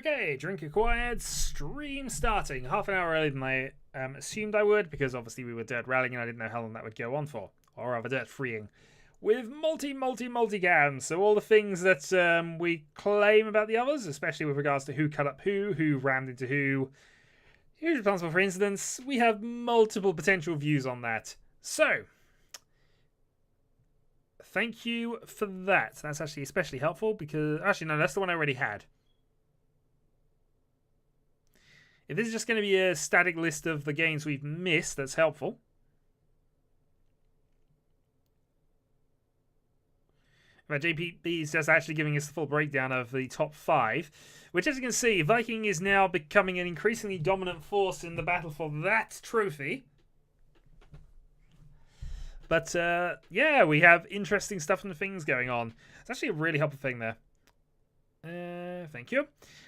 Okay, drink acquired, stream starting. Half an hour earlier than I assumed I would, because obviously we were dirt rallying and I didn't know how long that would go on for. Or rather, dirt freeing. With multi cams. So all the things that we claim about the others, especially with regards to who cut up who rammed into who's responsible for incidents, we have multiple potential views on that. So, thank you for that. That's actually especially helpful because... Actually, no, that's the one I already had. If this is just going to be a static list of the games we've missed, that's helpful. But JPB is just actually giving us the full breakdown of the top 5, which, as you can see, Viking is now becoming an increasingly dominant force in the battle for that trophy. But, yeah, we have interesting stuff and things going on. It's actually a really helpful thing there. Thank you.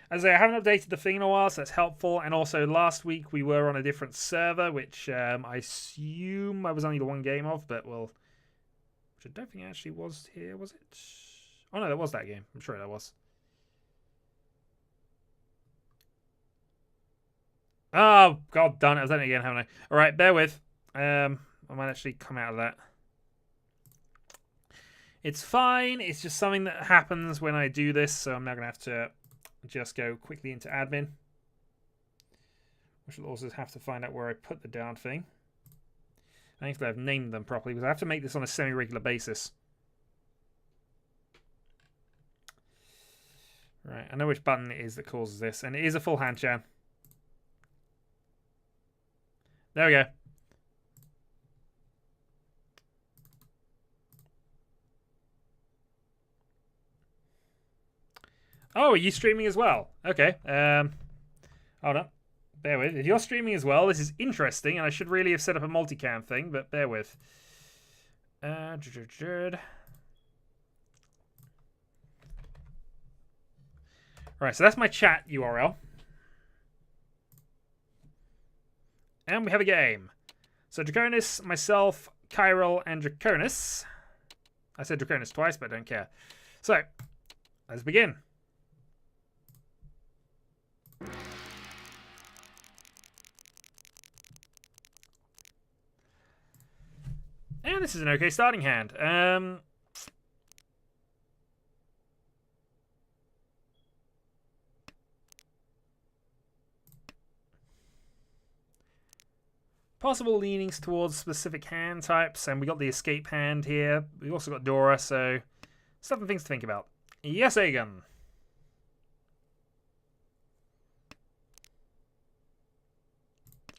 As I haven't updated the thing in a while, so that's helpful. And also, last week we were on a different server, which I assume I was only the one game of, but well... Which I don't think actually was here, was it? Oh no, that was that game. I'm sure that was. Oh, god darn it. I've done it again, haven't I? Alright, bear with. I might actually come out of that. It's fine. It's just something that happens when I do this, so I'm now going to have to just go quickly into admin. Which will also have to find out where I put the down thing. I think I've named them properly because I have to make this on a semi-regular basis. Right, I know which button it is that causes this, and it is a full hand jam. There we go. Oh, are you streaming as well? Okay. Hold on. Bear with. If you're streaming as well, this is interesting, and I should really have set up a multicam thing, but bear with. Right, so that's my chat URL. And we have a game. So Draconis, myself, Chiral, and Draconis. I said Draconis twice, but I don't care. So, let's begin. And this is an okay starting hand. Possible leanings towards specific hand types, and we got the escape hand here. We also got Dora, so stuff and things to think about. Yes, Aegon.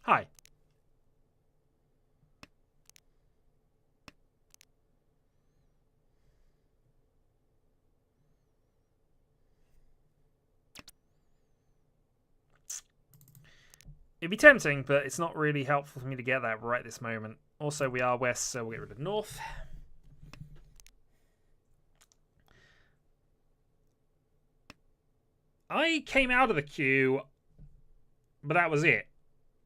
Hi. It'd be tempting, but it's not really helpful for me to get that right this moment. Also, we are west, so we'll get rid of north. I came out of the queue, but that was it.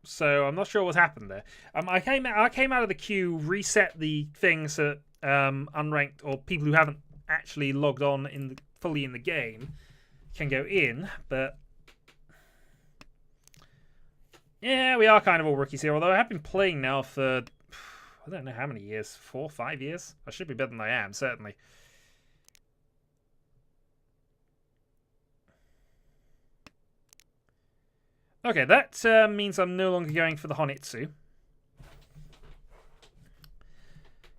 So I'm not sure what happened there. I came out of the queue, reset the thing so unranked or people who haven't actually logged on fully in the game can go in, but yeah, we are kind of all rookies here. Although I have been playing now for I don't know how many years, 4, 5 years. I should be better than I am, certainly. Okay, that means I'm no longer going for the Honitsu.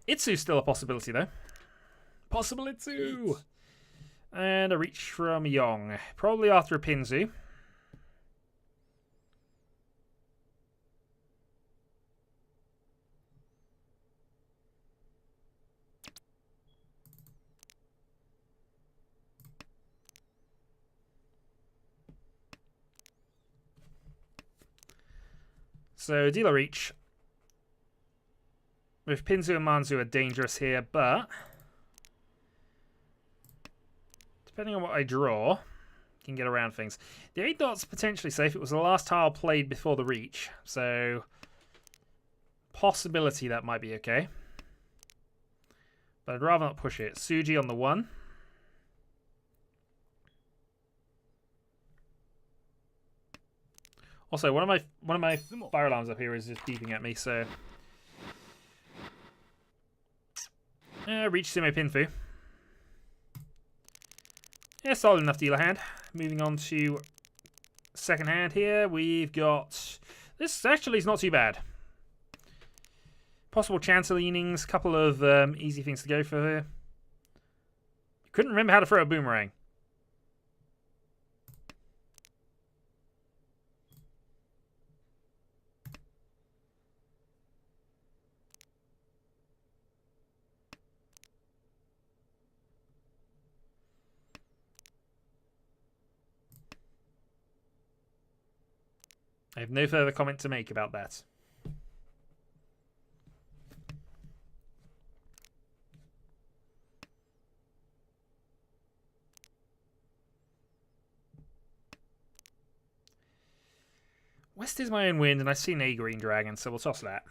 Itsu's still a possibility, though. Possible Itsu! And a reach from Yong. Probably after a Pinzu. So, deal a reach. With Pinzu and Manzu are dangerous here, but depending on what I draw, I can get around things. The 8 dot's potentially safe. It was the last tile played before the reach, so possibility that might be okay. But I'd rather not push it. Suji on the 1. Also, one of my fire alarms up here is just beeping at me, so reach Simo Pinfu. Yeah, solid enough dealer hand. Moving on to second hand here, we've got this actually is not too bad. Possible Chancellor leanings, couple of easy things to go for here. Couldn't remember how to throw a boomerang. I have no further comment to make about that. West is my own wind, and I see a green dragon, so we'll toss that.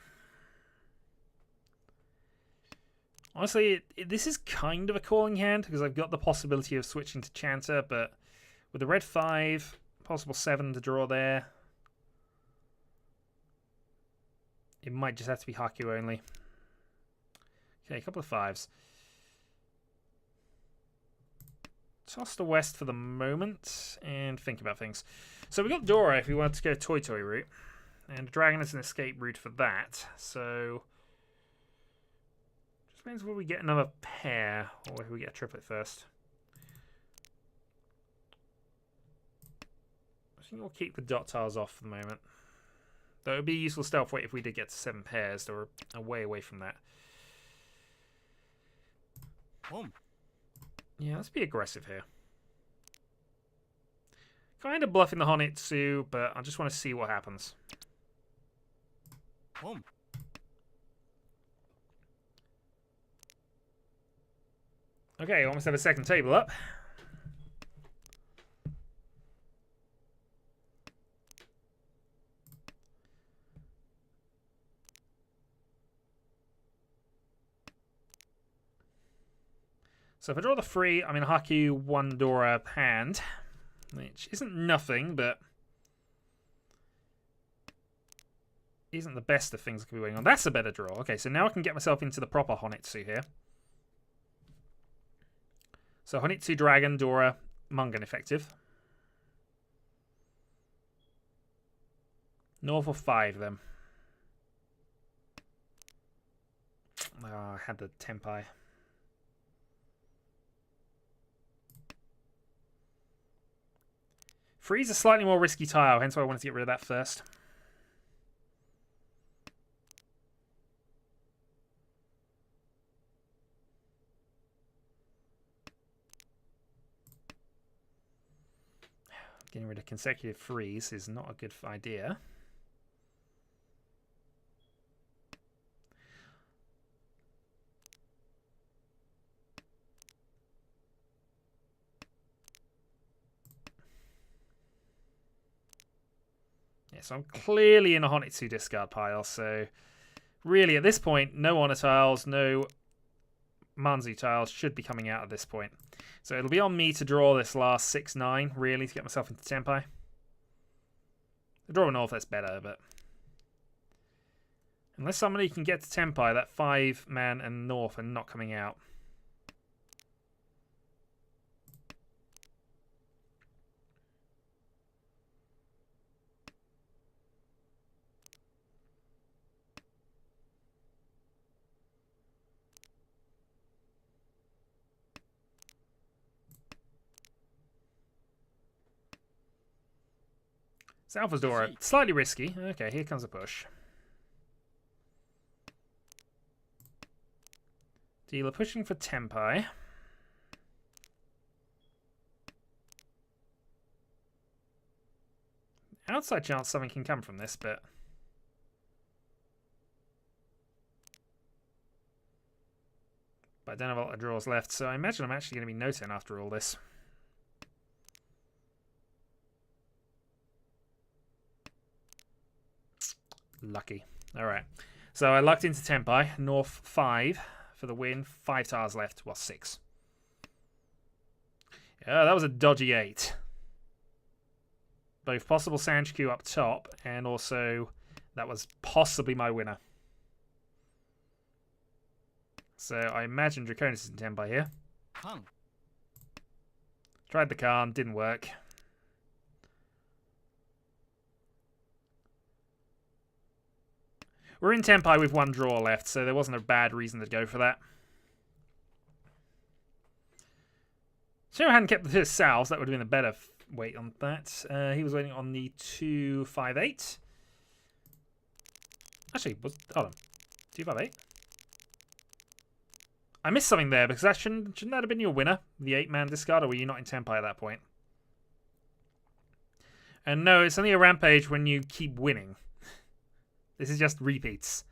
Honestly, this is kind of a calling hand, because I've got the possibility of switching to Chanter, but with the red 5, possible 7 to draw there, it might just have to be Haku only. Okay, a couple of 5s. Toss the West for the moment and think about things. So we got Dora if we want to go Toy Toy route. And Dragon is an escape route for that. So just means will we get another pair or if we get a triplet first. I think we'll keep the dot tiles off for the moment. Though it would be a useful stealth weight if we did get to 7 pairs, or a way away from that. Yeah, let's be aggressive here. Kind of bluffing the Honitsu, but I just want to see what happens. Okay, almost have a second table up. So if I draw the 3, I'm in a Haku 1 Dora hand, which isn't nothing, but isn't the best of things I could be waiting on. That's a better draw. Okay, so now I can get myself into the proper Honitsu here. So Honitsu, Dragon, Dora, Mungan effective. North or 5 then. Oh, I had the Tenpai. Free's a slightly more risky tile, hence why I wanted to get rid of that first. Getting rid of consecutive frees is not a good idea. So I'm clearly in a Honitsu discard pile, so really at this point, no Honor tiles, no Manzu tiles should be coming out at this point. So it'll be on me to draw this last 6-9, really, to get myself into Tenpai. The draw North, that's better, but unless somebody can get to Tenpai, that 5-man and North are not coming out. Alpha's Dora, slightly risky. Okay, here comes a push. Dealer pushing for Tenpai. Outside chance something can come from this, but I don't have a lot of draws left, so I imagine I'm actually going to be no 10 after all this. Lucky. Alright. So I lucked into Tenpai. North 5 for the win. 5 tiles left. Well, 6. Yeah, that was a dodgy 8. both possible Sanchiku up top, and also that was possibly my winner. So I imagine Draconis is in Tenpai here. Tried the Khan, didn't work. We're in Tenpai with one draw left, so there wasn't a bad reason to go for that. So I hadn't kept the Salves, that would have been a better weight on that. He was waiting on the 258. Actually, hold on. 258? I missed something there, because that shouldn't that have been your winner? The 8-man discard, or were you not in Tenpai at that point? And no, it's only a Rampage when you keep winning. This is just repeats.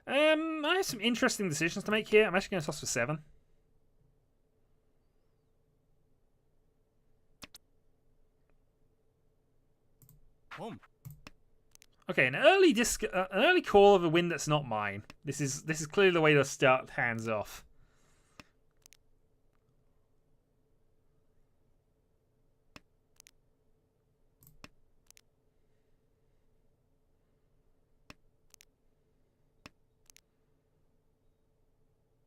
I have some interesting decisions to make here. I'm actually going to toss for 7. Okay, an early call of a win that's not mine. This is clearly the way to start hands off.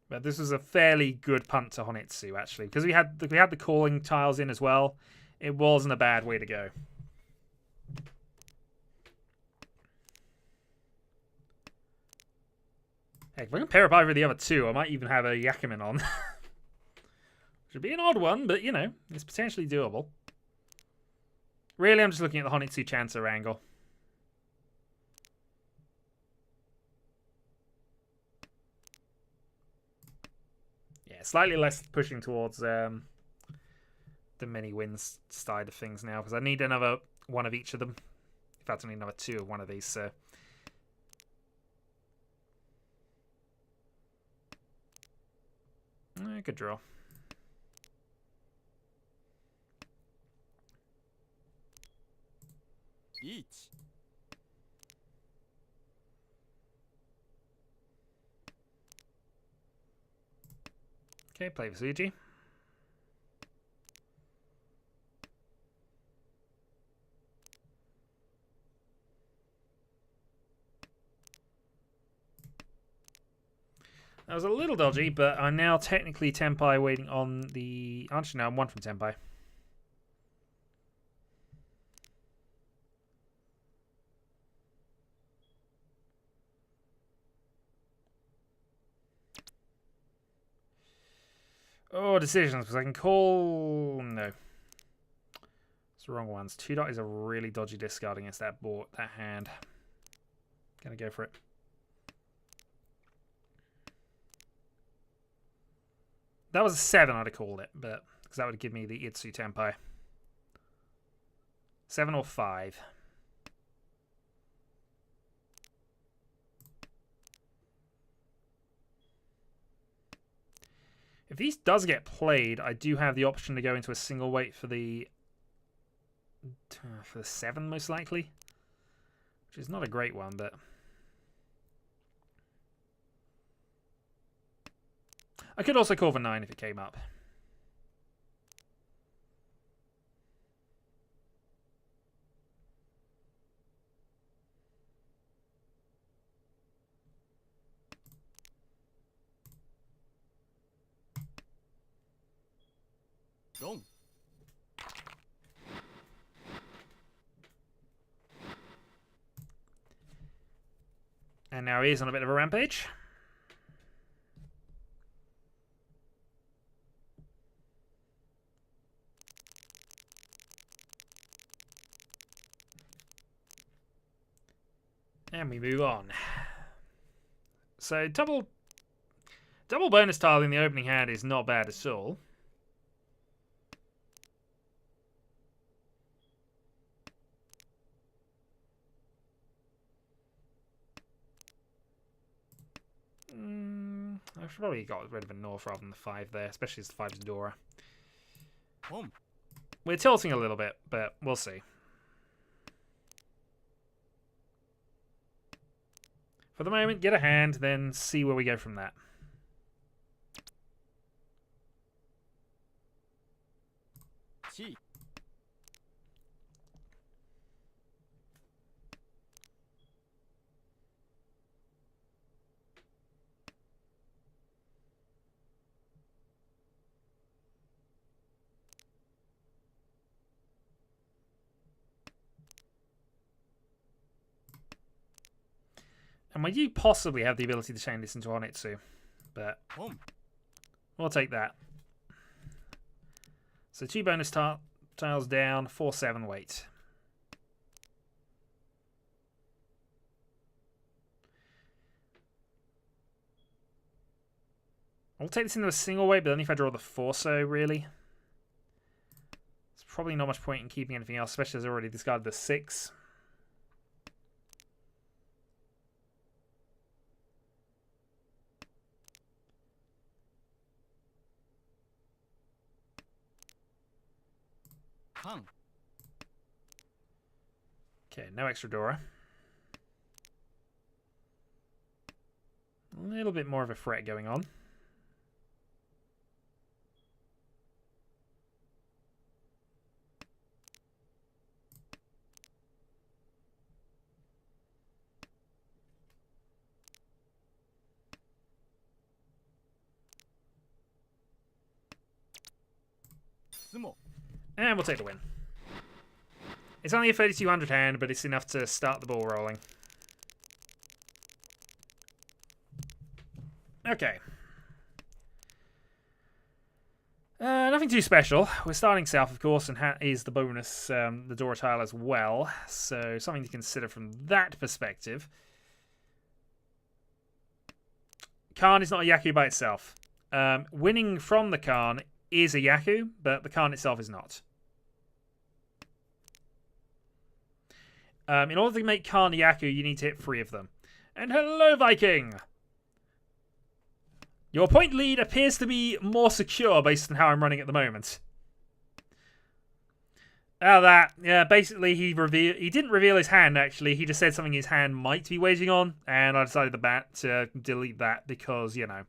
But this was a fairly good punt to Honitsu, actually, because we had the calling tiles in as well. It wasn't a bad way to go. Heck, if I can pair up either of the other two, I might even have a Yakumin on. Should be an odd one, but, you know, it's potentially doable. Really, I'm just looking at the Honitsu Chancer angle. Yeah, slightly less pushing towards the many wins side of things now, because I need another one of each of them. In fact, I need another 2 of one of these, so... Good draw. Okay, play Vasuji. That was a little dodgy, but I'm now technically Tenpai waiting on the... Actually, no, I'm 1 from Tenpai. Oh, decisions, because I can call... No. It's the wrong ones. 2 dot is a really dodgy discard against that board, that hand. Gonna go for it. That was a 7, I'd have called it, but because that would give me the Itsu Tenpai. 7 or 5. If these does get played, I do have the option to go into a single weight for the 7 most likely, which is not a great one, but I could also call for 9 if it came up. Go. And now he is on a bit of a rampage. And we move on. So double bonus tile in the opening hand is not bad at all. I should probably got rid of a North rather than the 5 there, especially as the 5's Dora. We're tilting a little bit, but we'll see. For the moment, get a hand, then see where we go from that. And we do possibly have the ability to change this into Honitsu, but we'll take that. So 2 bonus tiles down, 4/7 weight. I'll take this into a single weight, but only if I draw the Forso, really. There's probably not much point in keeping anything else, especially as I already discarded the 6. Okay, no extra Dora. A little bit more of a threat going on. And we'll take the win. It's only a 3200 hand, but it's enough to start the ball rolling. Okay. Nothing too special. We're starting south, of course, and is the bonus, the Dora tile as well. So something to consider from that perspective. Khan is not a Yaku by itself. Winning from the Khan is a Yaku, but the Khan itself is not. In order to make Khan a Yaku, you need to hit 3 of them. And hello, Viking! Your point lead appears to be more secure based on how I'm running at the moment. Yeah, basically he didn't reveal his hand, actually. He just said something his hand might be waging on, and I decided to delete that because, you know.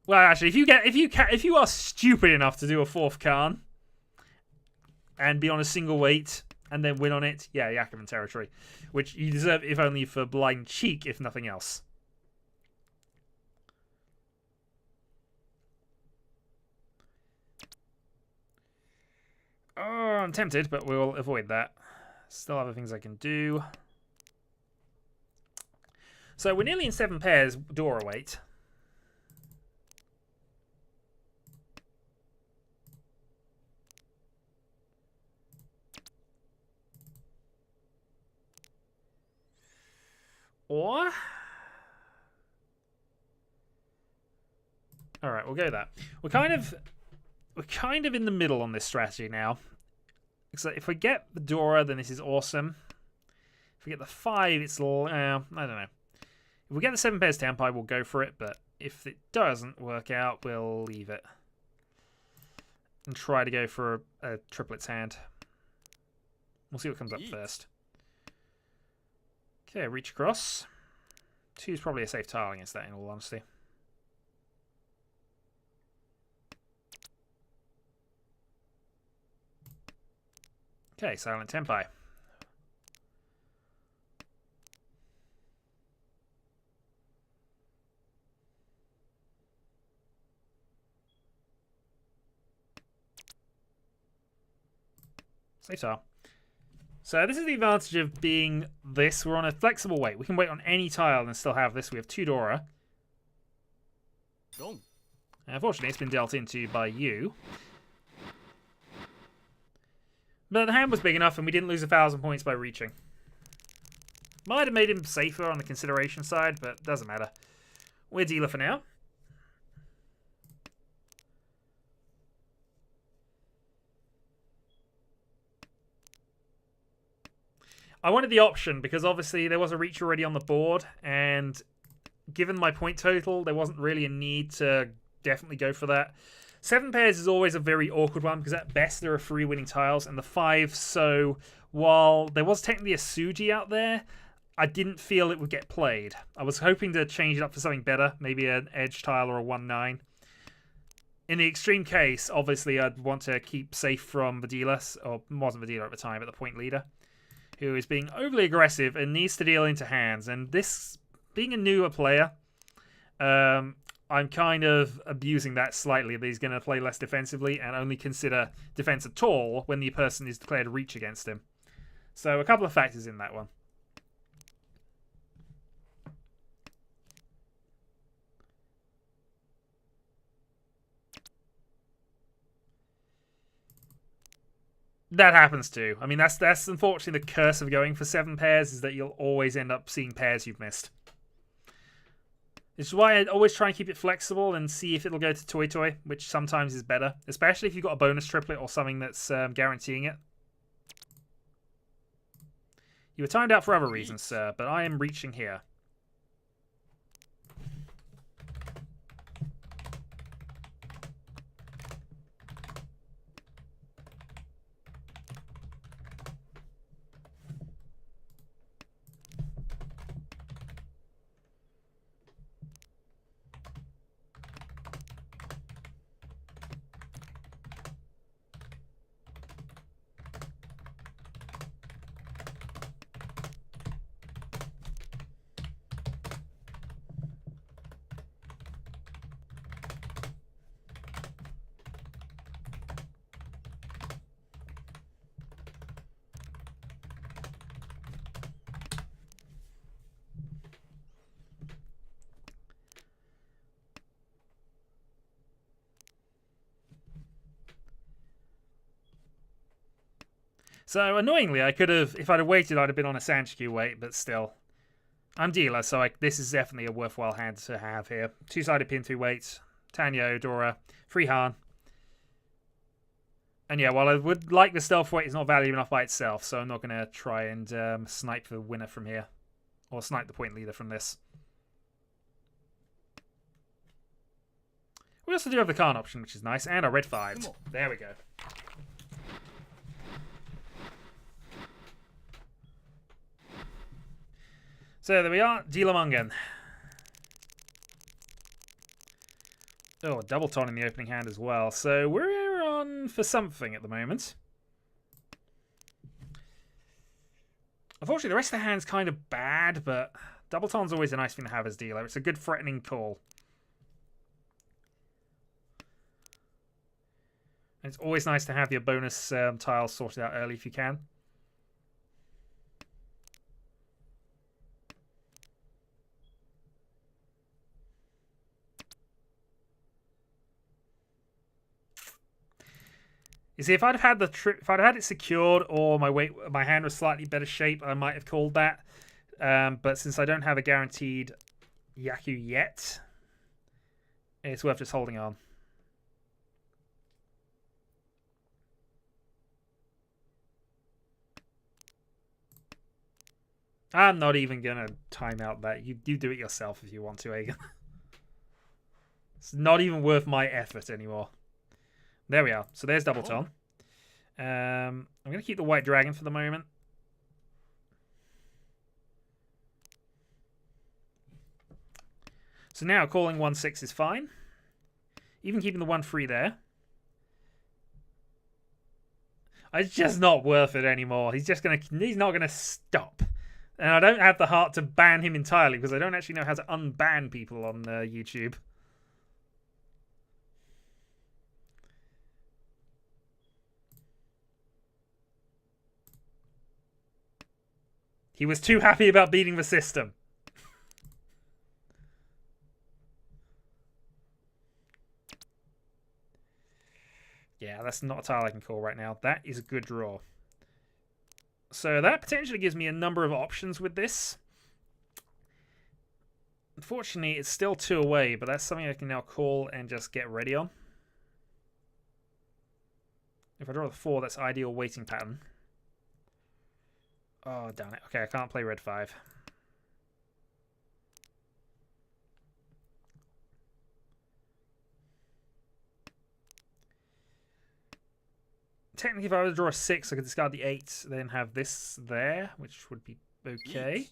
Well, actually, if you are stupid enough to do a 4th Khan and be on a single weight and then win on it, yeah, Yakuman territory, which you deserve if only for blind cheek, if nothing else. Oh, I'm tempted, but we'll avoid that. Still other things I can do. So we're nearly in 7 pairs Dora weight. Or... Alright, we'll go that. We're kind of in the middle on this strategy now. So if we get the Dora, then this is awesome. If we get the 5, it's... I don't know. If we get the 7 pairs Tampai, we'll go for it. But if it doesn't work out, we'll leave it. And try to go for a triplets hand. We'll see what comes up first. Okay, reach across. 2 is probably a safe tile against that, in all honesty. Okay, Silent Tempai. Safe tile. So this is the advantage of being this. We're on a flexible weight. We can wait on any tile and still have this. We have 2 Dora. Unfortunately, it's been dealt into by you. But the hand was big enough and we didn't lose 1,000 points by reaching. Might have made him safer on the consideration side, but doesn't matter. We're dealer for now. I wanted the option because obviously there was a reach already on the board, and given my point total, there wasn't really a need to definitely go for that. 7 pairs is always a very awkward one because at best there are 3 winning tiles and the 5, so while there was technically a Suji out there, I didn't feel it would get played. I was hoping to change it up for something better, maybe an edge tile or a 1/9. In the extreme case, obviously I'd want to keep safe from Vidila, or wasn't Vidila at the time, but the point leader, who is being overly aggressive and needs to deal into hands. And this, being a newer player, I'm kind of abusing that slightly, that he's going to play less defensively and only consider defense at all when the person is declared reach against him. So a couple of factors in that one. That happens too. I mean, that's unfortunately the curse of going for 7 pairs, is that you'll always end up seeing pairs you've missed. This is why I always try and keep it flexible and see if it'll go to Toy Toy, which sometimes is better, especially if you've got a bonus triplet or something that's guaranteeing it. You were timed out for other reasons, sir, but I am reaching here. So, annoyingly, I could have, if I'd have waited, I'd have been on a Sanchiku wait, but still. I'm dealer, so this is definitely a worthwhile hand to have here. Two-sided Pintu weights, Tanyo, Dora, free Han. And yeah, while I would like the stealth weight, it's not valuable enough by itself, so I'm not going to try and snipe the winner from here. Or snipe the point leader from this. We also do have the Khan option, which is nice, and our red 5s. There we go. So there we are, Dealer Mungan. Oh, a double ton in the opening hand as well. So we're on for something at the moment. Unfortunately, the rest of the hand's kind of bad, but double ton's always a nice thing to have as dealer. It's a good threatening call. And it's always nice to have your bonus tiles sorted out early if you can. You see, if I'd have had it secured, or my hand was slightly better shape, I might have called that. But since I don't have a guaranteed Yaku yet, it's worth just holding on. I'm not even gonna time out that. You do it yourself if you want to, Aegon. It's not even worth my effort anymore. There we are. So there's double ton. I'm going to keep the white dragon for the moment. So now calling 1/6 is fine. Even keeping the 1/3 there. It's just not worth it anymore. He's not gonna stop. And I don't have the heart to ban him entirely because I don't actually know how to unban people on YouTube. He was too happy about beating the system. Yeah, that's not a tile I can call right now. That is a good draw. So that potentially gives me a number of options with this. Unfortunately, it's still 2 away, but that's something I can now call and just get ready on. If I draw the 4, that's ideal waiting pattern. Oh, damn it. Okay, I can't play red 5. Technically, if I were to draw a 6, I could discard the 8, then have this there, which would be okay.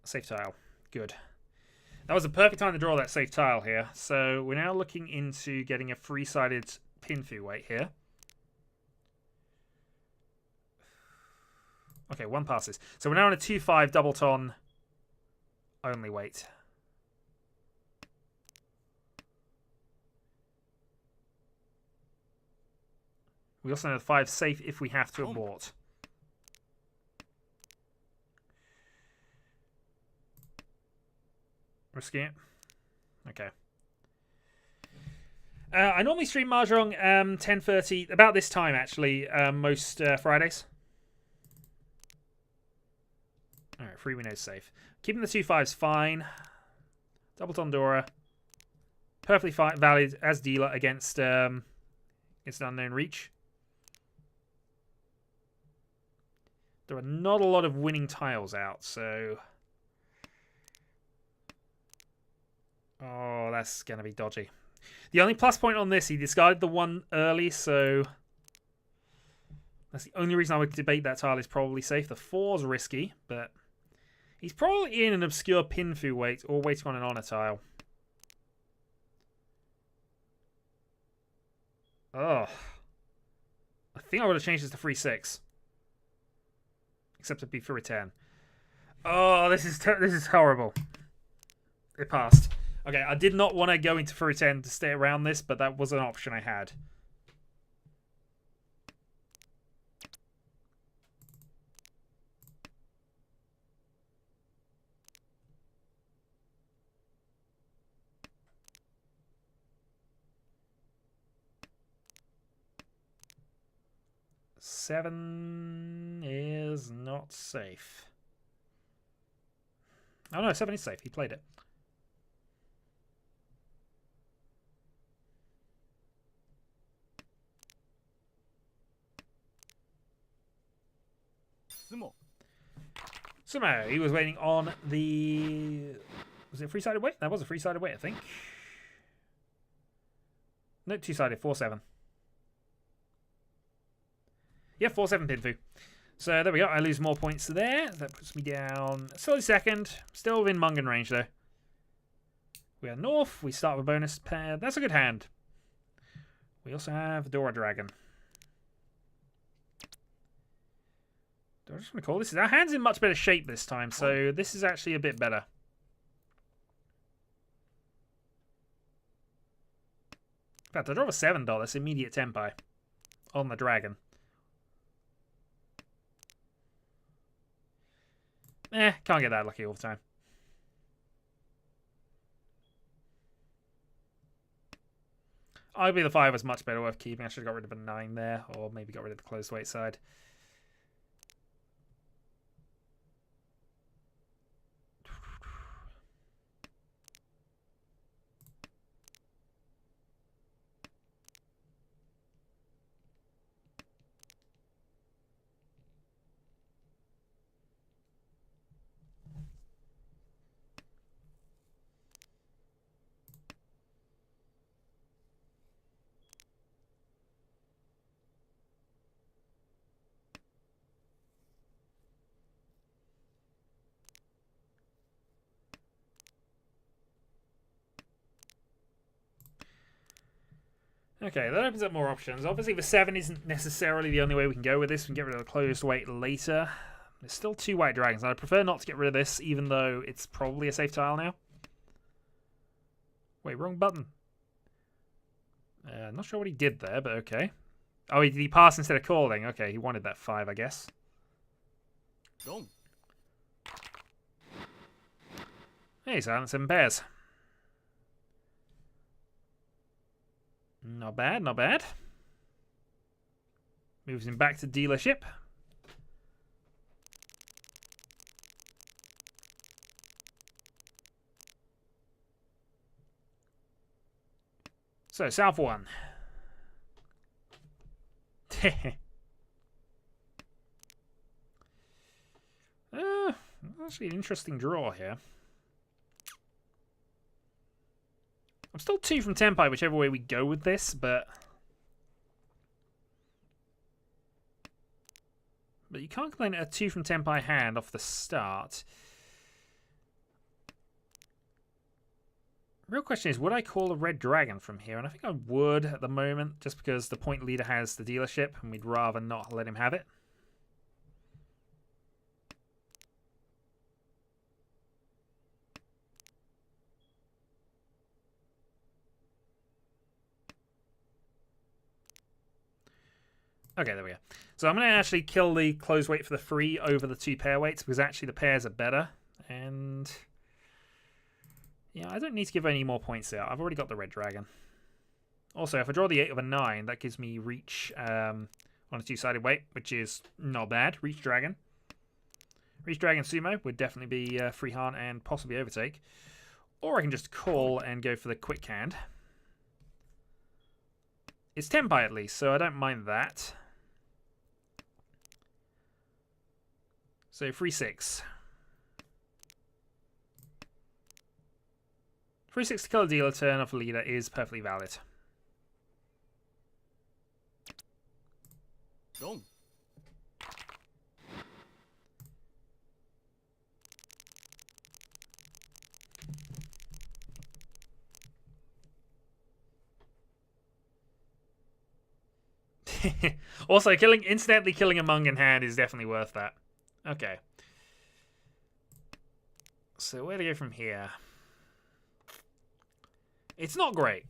Safe tile. Good. That was a perfect time to draw that safe tile here. So we're now looking into getting a 3-sided Pinfu weight here. Okay, 1 passes. So we're now on a 2/5 double ton only weight. We also know 5 safe if we have to abort. Risking it. Okay. I normally stream Mahjong 10:30, about this time actually, most Fridays. Alright, 3 Winnows safe. Keeping the 2-5's fine. Double Tondora. Perfectly fine, valid as dealer against an Unknown Reach. There are not a lot of winning tiles out, so... Oh, that's going to be dodgy. The only plus point on this, he discarded the 1 early, so... That's the only reason I would debate that tile is probably safe. The 4's risky, but... He's probably in an obscure Pinfu wait, or waiting on an honor tile. Oh. I think I would have changed this to 3-6. Except it'd be for a 10. Oh, this is horrible. It passed. Okay, I did not want to go into for a 10 to stay around this, but that was an option I had. Seven is not safe. Oh no, 7 is safe. He played it. Sumo. He was waiting on the... Was it a three-sided weight? That was a three-sided weight, I think. No, two-sided. 4-7. Yeah, 4-7 Pinfu. So there we go. I lose more points there. That puts me down. Still second. Still within Mungan range, though. We are north. We start with a bonus pair. That's a good hand. We also have Dora Dragon. Do I just want to call this? Our hand's in much better shape this time, so this is actually a bit better. In fact, I draw a $7. Immediate Tempai on the dragon. Can't get that lucky all the time. Arguably the 5 was much better worth keeping. I should have got rid of a 9 there, or maybe got rid of the closed weight side. Okay, that opens up more options. Obviously, the 7 isn't necessarily the only way we can go with this. We can get rid of the closed weight later. There's still 2 white dragons. I'd prefer not to get rid of this, even though it's probably a safe tile now. Wait, wrong button. Not sure what he did there, but okay. Oh, he passed instead of calling. Okay, he wanted that 5, I guess. Hey, silence 7 pairs. Not bad, not bad. Moves him back to dealership. So, South 1. Actually an interesting draw here. I'm still 2 from Tempai, whichever way we go with this, but you can't complain at a 2 from Tempai hand off the start. Real question is, would I call a red dragon from here? And I think I would at the moment, just because the point leader has the dealership, and we'd rather not let him have it. Okay, there we go. So I'm going to actually kill the close weight for the 3 over the 2 pair weights, because actually the pairs are better. And Yeah, I don't need to give any more points out. I've already got the red dragon. Also, if I draw the 8 of a 9, that gives me reach on a two-sided weight, which is not bad. Reach dragon. Reach dragon sumo would definitely be free hand and possibly overtake. Or I can just call and go for the quick hand. It's Tenpai at least, so I don't mind that. So 3-6. 3-6 to kill a dealer, turn off a leader is perfectly valid. Done. Also, incidentally killing a Mung in hand is definitely worth that. Okay. So where to go from here? It's not great.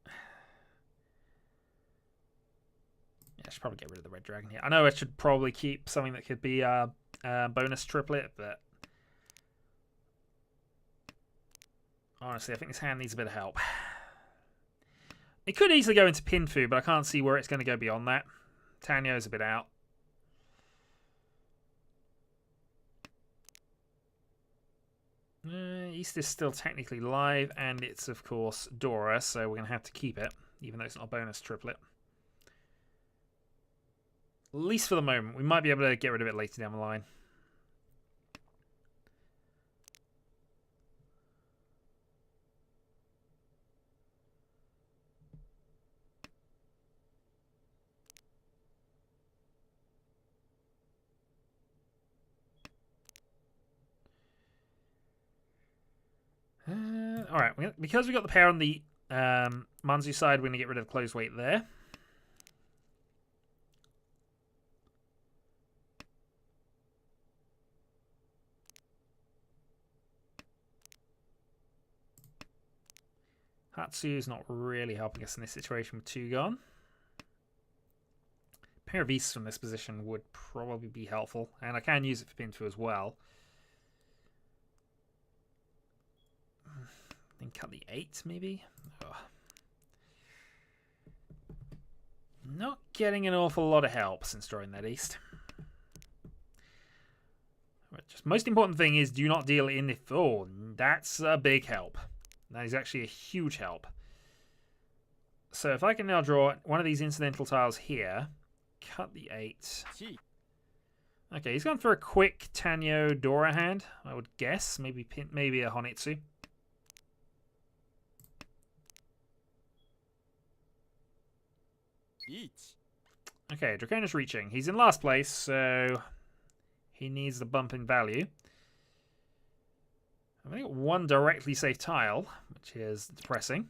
Yeah, I should probably get rid of the red dragon here. I know I should probably keep something that could be a bonus triplet, but honestly, I think this hand needs a bit of help. It could easily go into Pinfu, but I can't see where it's going to go beyond that. Tanyo's a bit out. East is still technically live, and it's, of course, Dora, so we're going to have to keep it, even though it's not a bonus triplet. At least for the moment. We might be able to get rid of it later down the line. Alright, because we got the pair on the Manzu side, we're going to get rid of the closed weight there. Hatsu's not really helping us in this situation with 2 gone. A pair of Easts from this position would probably be helpful, and I can use it for Pinfu as well. Then cut the 8, maybe? Ugh. Not getting an awful lot of help since drawing that East. Just most important thing is do not deal in the... Oh, that's a big help. That is actually a huge help. So if I can now draw one of these incidental tiles here, cut the 8. Okay, he's gone for a quick Tanyo Dora hand, I would guess. Maybe a Honitsu. Okay, Draconis reaching. He's in last place, so he needs the bump in value. I've only got one directly safe tile, which is depressing.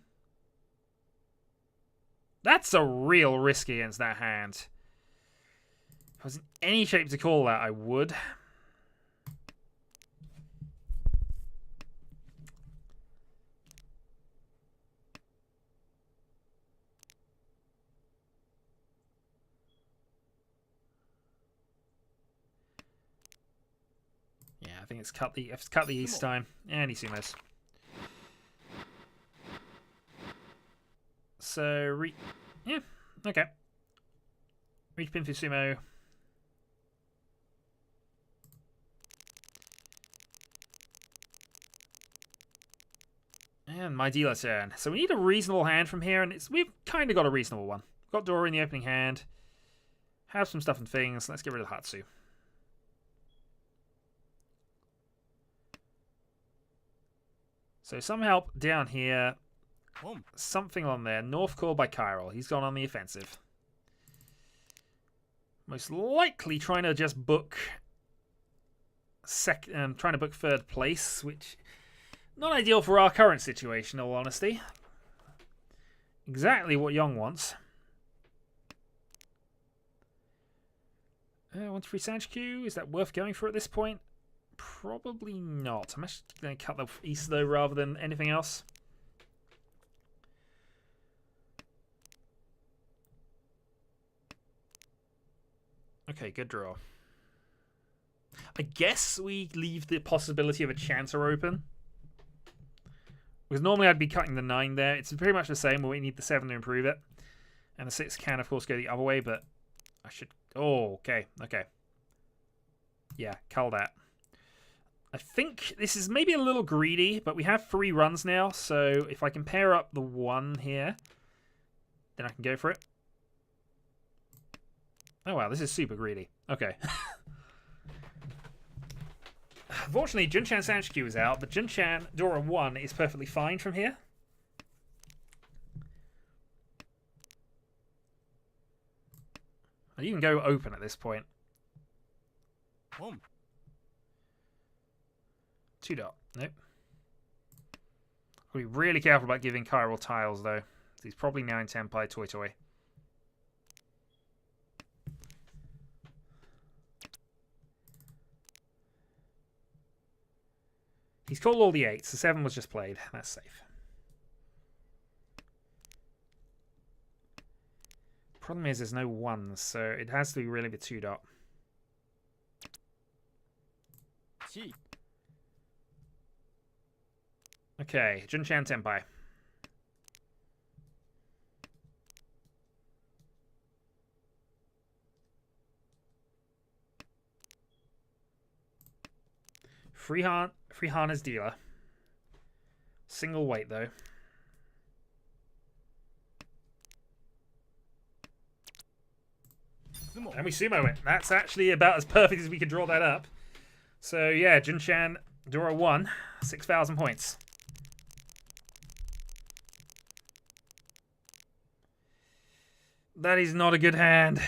That's a real risk against that hand. If I was in any shape to call that, I would. Yeah, I think it's cut the East time. And he sumos. So, yeah, okay. Reach Pinfu Sumo. And my dealer turn. So we need a reasonable hand from here, and we've kind of got a reasonable one. Got Dora in the opening hand. Have some stuff and things. Let's get rid of Hatsu. So some help down here. Something on there. North Call by Chiral. He's gone on the offensive. Most likely trying to just book trying to book 3rd place, which not ideal for our current situation, in all honesty. Exactly what Young wants. 1-3 Sanch Q. Is that worth going for at this point? Probably not. I'm actually going to cut the East though rather than anything else. Okay, good draw. I guess we leave the possibility of a chancer open. Because normally I'd be cutting the 9 there. It's pretty much the same, but we need the 7 to improve it. And the 6 can, of course, go the other way, but I should... Oh, okay, okay. Yeah, cull that. I think this is maybe a little greedy, but we have 3 runs now, so if I can pair up the 1 here, then I can go for it. Oh, wow, this is super greedy. Okay. Unfortunately, Jun-Chan Sanshikyu is out, but Jun-Chan Dora 1 is perfectly fine from here. I'd even go open at this point. 2 dot. Nope. I'll be really careful about giving chiral tiles, though. He's probably now in Tenpai Toy Toy. He's called all the 8s. The 7 was just played. That's safe. Problem is there's no 1s, so it has to be really the 2 dot. Okay, Jun-Chan Tenpai. Freehana's dealer. Single weight, though. And we sumo it. That's actually about as perfect as we could draw that up. So, yeah, Jun-Chan Dora 1, 6,000 points. That is not a good hand.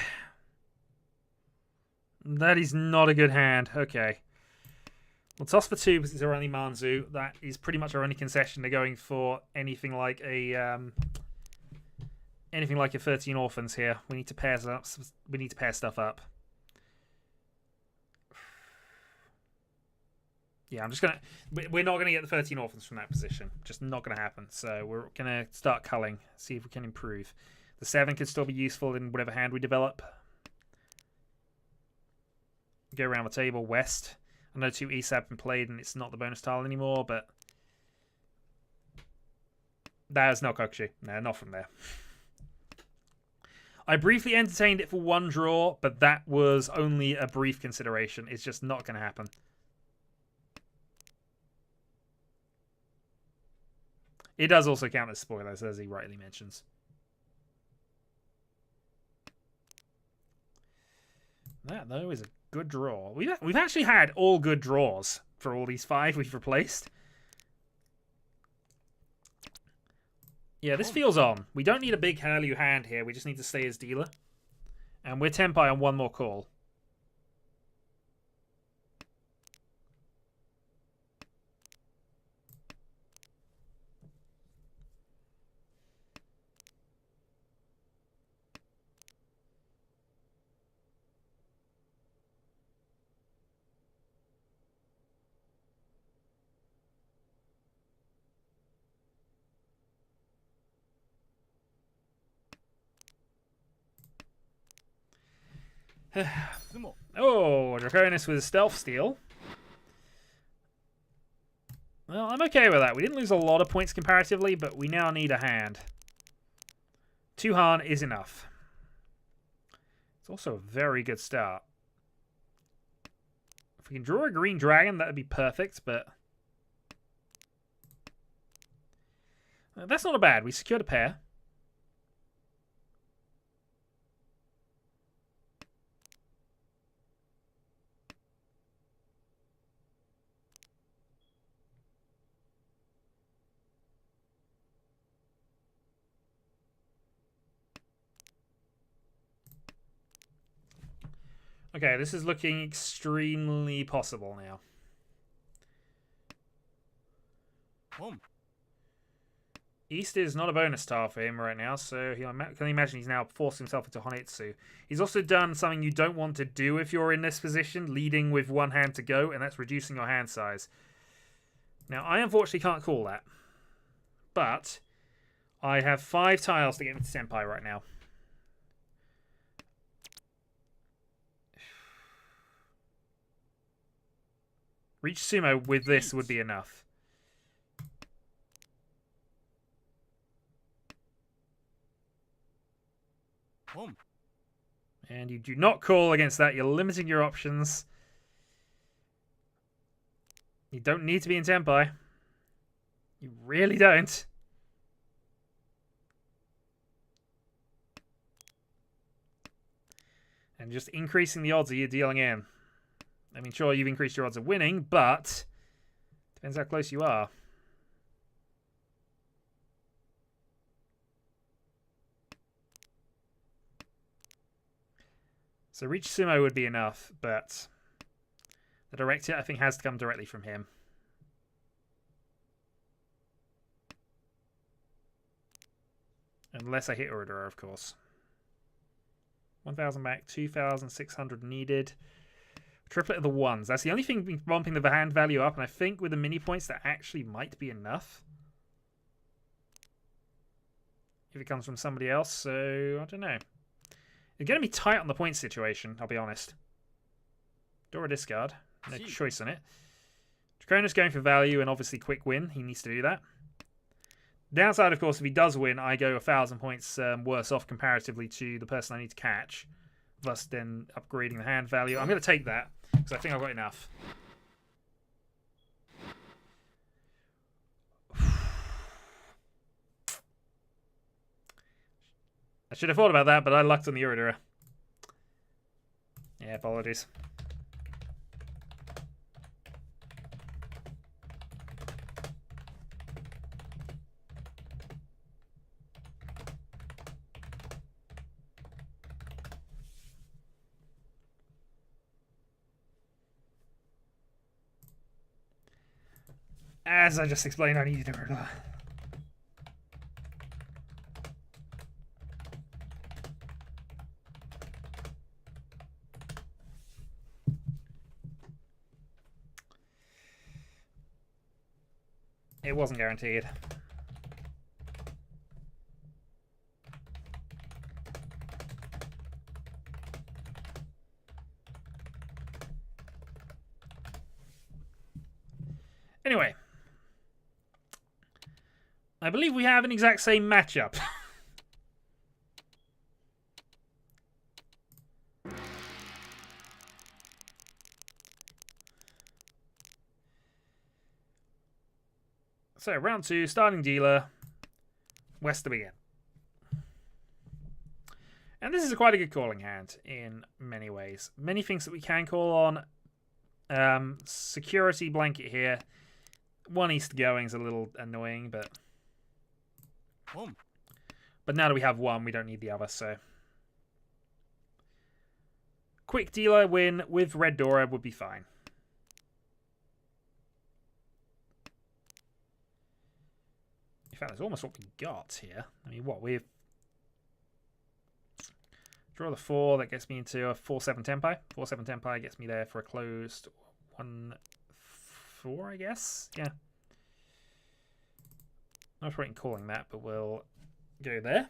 That is not a good hand. Okay. We'll toss for 2 because it's our only Manzu. That is pretty much our only concession. They're going for anything like a 13 Orphans here. We need to pair up. We need to pair stuff up. Yeah, I'm just gonna. We're not gonna get the 13 Orphans from that position. Just not gonna happen. So we're gonna start culling. See if we can improve. The 7 could still be useful in whatever hand we develop. Go around the table. West. I know 2 East have been played and it's not the bonus tile anymore, but that is not Kokushu. No, not from there. I briefly entertained it for 1 draw, but that was only a brief consideration. It's just not going to happen. It does also count as spoilers, as he rightly mentions. That, though, is a good draw. We've actually had all good draws for all these 5 we've replaced. Yeah, this feels on. We don't need a big Hurley hand here. We just need to stay as dealer. And we're Tenpai on 1 more call. Oh, Draconis with Stealth Steal. Well, I'm okay with that. We didn't lose a lot of points comparatively, but we now need a hand. 2 Han is enough. It's also a very good start. If we can draw a green dragon, that would be perfect, but that's not bad. We secured a pair. Okay, this is looking extremely possible now. East is not a bonus tile for him right now, so can you imagine he's now forced himself into Honetsu. He's also done something you don't want to do if you're in this position, leading with 1 hand to go, and that's reducing your hand size. Now, I unfortunately can't call that, but I have 5 tiles to get into Senpai right now. Reach Sumo with this would be enough. And you do not call against that. You're limiting your options. You don't need to be in Tenpai. You really don't. And just increasing the odds that you're dealing in. I mean, sure, you've increased your odds of winning, but depends how close you are. So Reach Sumo would be enough, but the direct hit, I think, has to come directly from him. Unless I hit Uridura, of course. 1,000 back, 2,600 needed. Triplet of the ones. That's the only thing bumping the hand value up, and I think with the mini points that actually might be enough. If it comes from somebody else, so I don't know. It's going to be tight on the point situation, I'll be honest. Dora discard. No choice in it. Draconis going for value and obviously quick win. He needs to do that. Downside, of course, if he does win, I go 1,000 points worse off comparatively to the person I need to catch. Thus, then upgrading the hand value. I'm going to take that because I think I've got enough. I should have thought about that, but I lucked on the Uridura. Yeah, apologies. As I just explained, I needed Uridura. It wasn't guaranteed. Anyway. I believe we have an exact same matchup. So, round 2, starting dealer, West to begin. And this is quite a good calling hand in many ways. Many things that we can call on. Security blanket here. One east going is a little annoying, but... But now that we have one, we don't need the other, so... Quick dealer win with Red Dora would be fine. In fact, that's almost what we got here. I mean, what we've... Draw the 4, that gets me into a 4-7 Tenpai. 4-7 Tenpai gets me there for a closed 1-4, I guess? Yeah. I'm not right calling that, but we'll go there.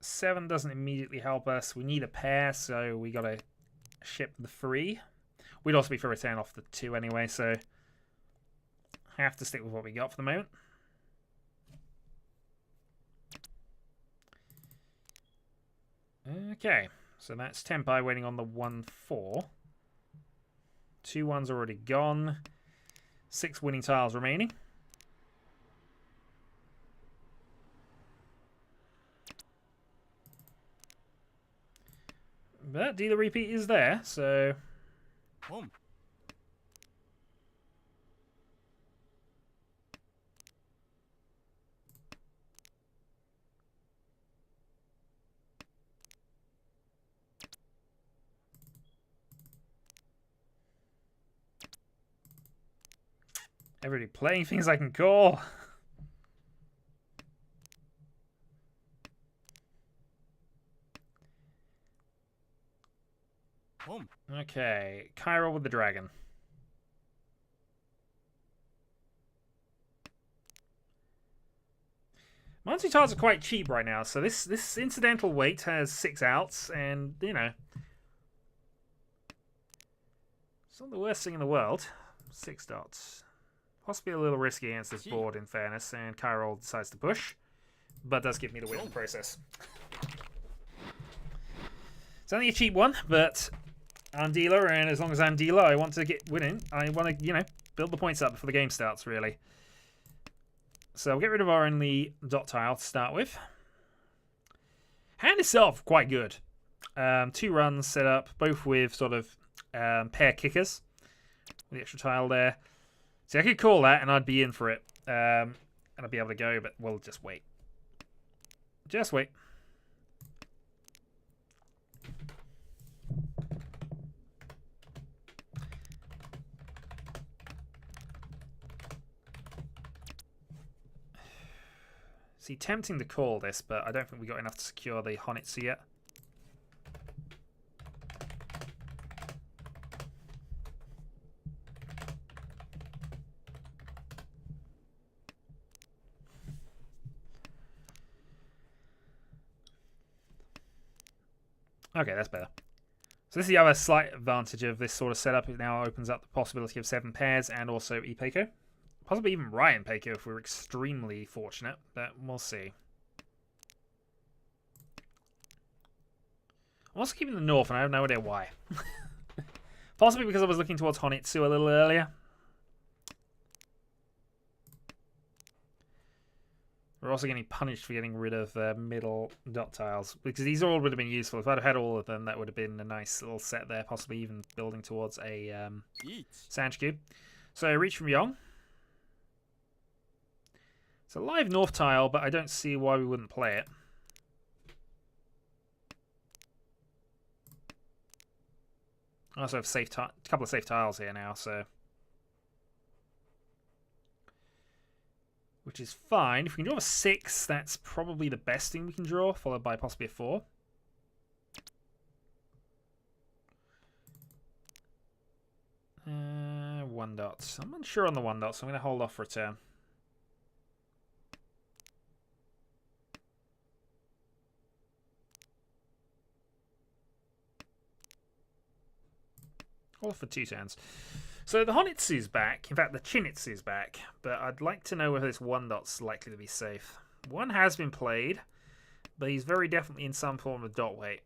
Seven doesn't immediately help us. We need a pair, so we gotta ship the 3. We'd also be for return off the 2 anyway, so have to stick with what we got for the moment. Okay, so that's Tenpai waiting on the 1-4. 2 1s already gone. 6 winning tiles remaining. But dealer repeat is there, so... Everybody playing things I can call. Okay, Chiral with the dragon. Monty tiles are quite cheap right now, so this incidental weight has 6 outs, and, you know, it's not the worst thing in the world. 6 dots. Possibly a little risky against this board, in fairness, and Chiral decides to push, but does give me the win in the process. It's only a cheap one, but I'm dealer, and as long as I'm dealer, I want to get winning. I want to, you know, build the points up before the game starts, really. So we'll get rid of our only dot tile to start with. Hand itself, quite good. 2 runs set up, both with sort of pair kickers. With the extra tile there. See, I could call that, and I'd be in for it. And I'd be able to go, but we'll just wait. Just wait. See, tempting to call this, but I don't think we got enough to secure the Honitsu yet. Okay, that's better. So this is the other slight advantage of this sort of setup. It now opens up the possibility of 7 pairs and also Ipeco. Possibly even Ryan Peiko if we're extremely fortunate, but we'll see. I'm also keeping the north, and I have no idea why. Possibly because I was looking towards Honitsu a little earlier. We're also getting punished for getting rid of middle dot tiles, because these all would have been useful. If I'd have had all of them, that would have been a nice little set there, possibly even building towards a Sand Cube. So reach from Yong. It's a live north tile, but I don't see why we wouldn't play it. I also have a couple of safe tiles here now, so which is fine. If we can draw a 6, that's probably the best thing we can draw, followed by possibly a 4. One dot. I'm unsure on the 1 dot, so I'm going to hold off for a turn. Hold off for 2 turns. So the Honitsu's back. In fact, the Chinitsu's back. But I'd like to know whether this 1 dot's likely to be safe. 1 has been played, but he's very definitely in some form of dot weight.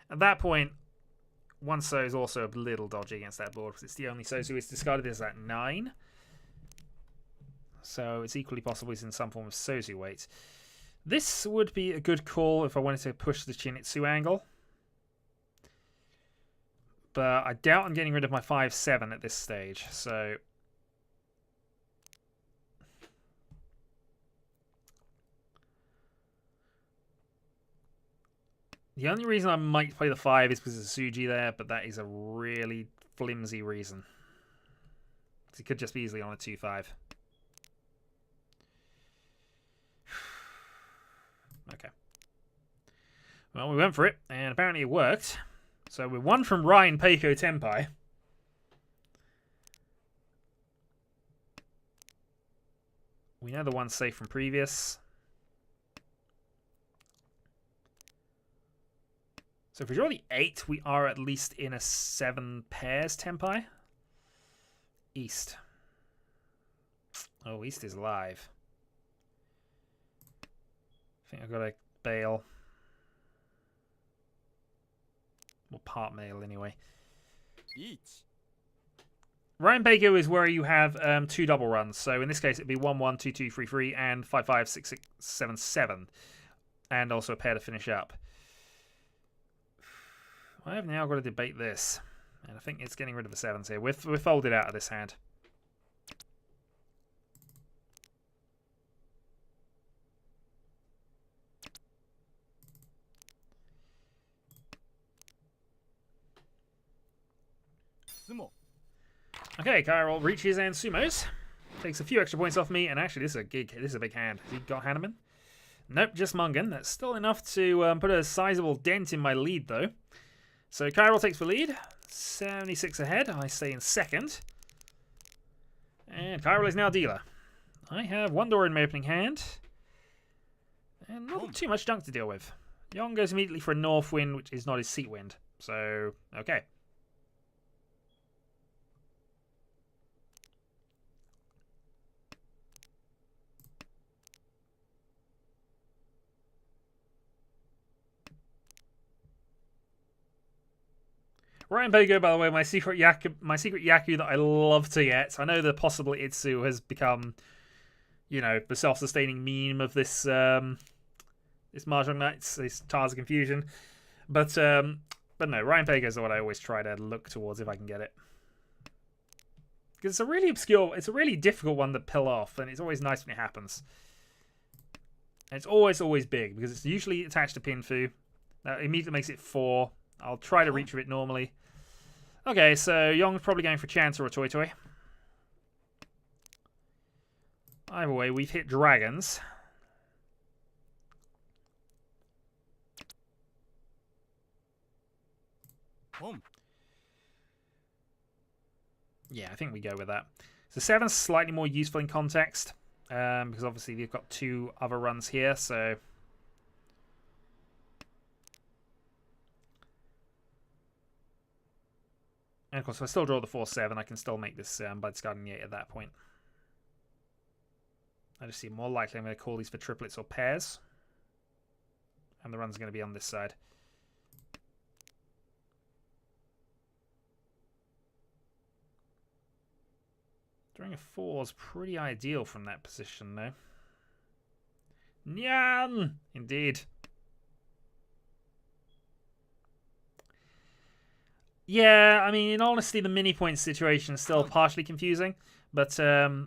At that point, 1 So is also a little dodgy against that board, because it's the only Sozu is discarded is at 9. So it's equally possible he's in some form of Sozu weight. This would be a good call if I wanted to push the Chinitsu angle. But I doubt I'm getting rid of my 5-7 at this stage, so the only reason I might play the 5 is because of Suji there, but that is a really flimsy reason. It could just be easily on a 2-5. Okay. Well, we went for it, and apparently it worked. So we're 1 from Ryan Peiko Tenpai. We know the 1's safe from previous. So if we draw the 8, we are at least in a 7 pairs Tenpai. East. Oh, East is live. I think I've got to bail. Well, part mail anyway. Ryan Peiko is where you have 2 double runs. So in this case, it'd be 1-1, 2-2, 3-3, and 5-5, 6-6, 7-7. And also a pair to finish up. I have now got to debate this. And I think it's getting rid of the 7s here. We're folded out of this hand. Okay, Chiral reaches and sumos. Takes a few extra points off me, and actually this is a big hand. Has he got Hanneman? Nope, just Mungan. That's still enough to put a sizable dent in my lead, though. So Kyril takes the lead. 76 ahead. I stay in second. And Kyril is now dealer. I have one door in my opening hand. And not too much junk to deal with. Yong goes immediately for a north wind, which is not his seat wind. So, okay. Ryan Bago, by the way, my secret Yaku that I love to get. I know the possible Itsu has become, you know, the self-sustaining meme of this this Mahjong Nights, this Tars of Confusion. But no, Ryan Bago is what I always try to look towards if I can get it. Because it's a really obscure, it's a really difficult one to pull off, and it's always nice when it happens. And it's always big, because it's usually attached to Pinfu. That immediately makes it 4. I'll try to reach with it normally. Okay, so Yong's probably going for Chance or a Toy Toy. Either way, we've hit dragons. Yeah, I think we go with that. So 7's slightly more useful in context, because obviously we've got 2 other runs here, so... And of course, if I still draw the 4-7, I can still make this by discarding the 8 at that point. I just see more likely I'm going to call these for triplets or pairs. And the run's going to be on this side. Drawing a 4 is pretty ideal from that position, though. Nyan! Indeed. Yeah, I mean, in honesty, the mini point situation is still partially confusing. But, yeah,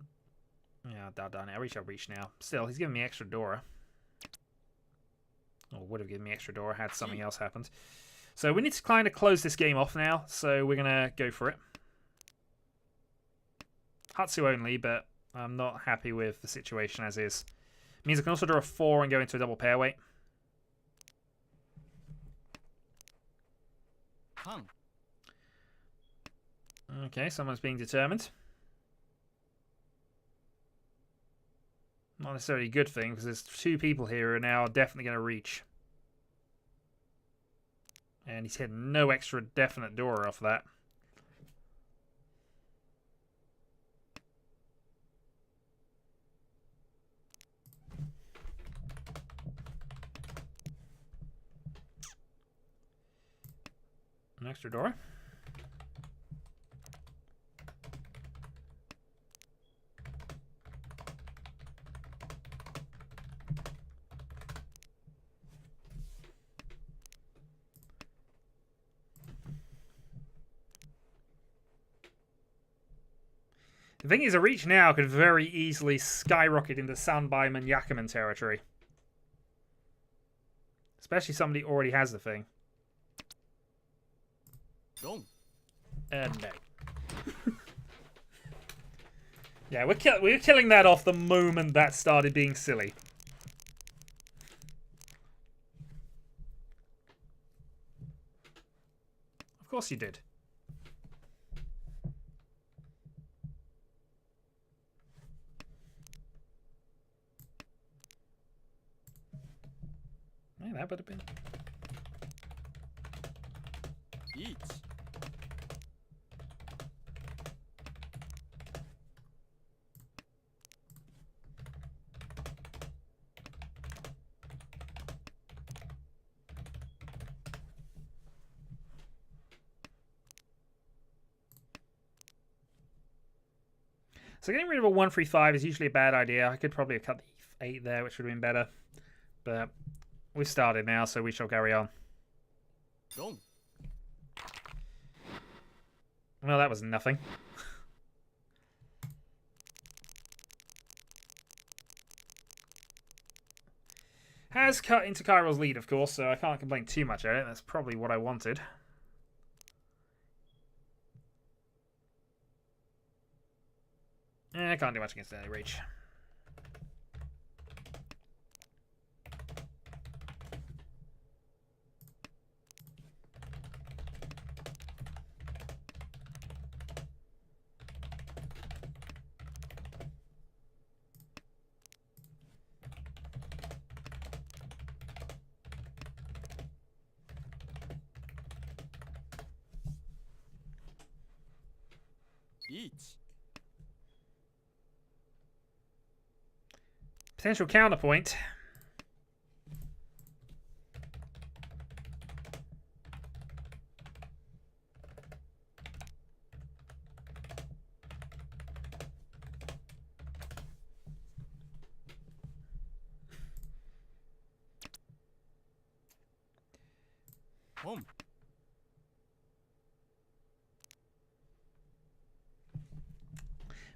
darn it. I reach now. Still, he's giving me extra Dora. Or would have given me extra Dora had something else happened. So we need to kind of close this game off now. So we're going to go for it. Hatsu only, but I'm not happy with the situation as is. It means I can also draw a 4 and go into a double pair weight. Okay, someone's being determined. Not necessarily a good thing, because there's 2 people here who are now definitely going to reach. And he's hitting no extra definite door off that. An extra door. The thing is, a reach now could very easily skyrocket into Sanbaim and Yakuman territory. Especially somebody already has the thing. No. Yeah, we're killing that off the moment that started being silly. Of course you did. Yeah, that would have been. Eat. So getting rid of a 1-3-5 is usually a bad idea. I could probably have cut the 8 there, which would have been better. But we've started now, so we shall carry on. Go. Well, that was nothing. Has cut into Kyril's lead, of course, so I can't complain too much at it. That's probably what I wanted. I can't do much against any reach. Potential counterpoint.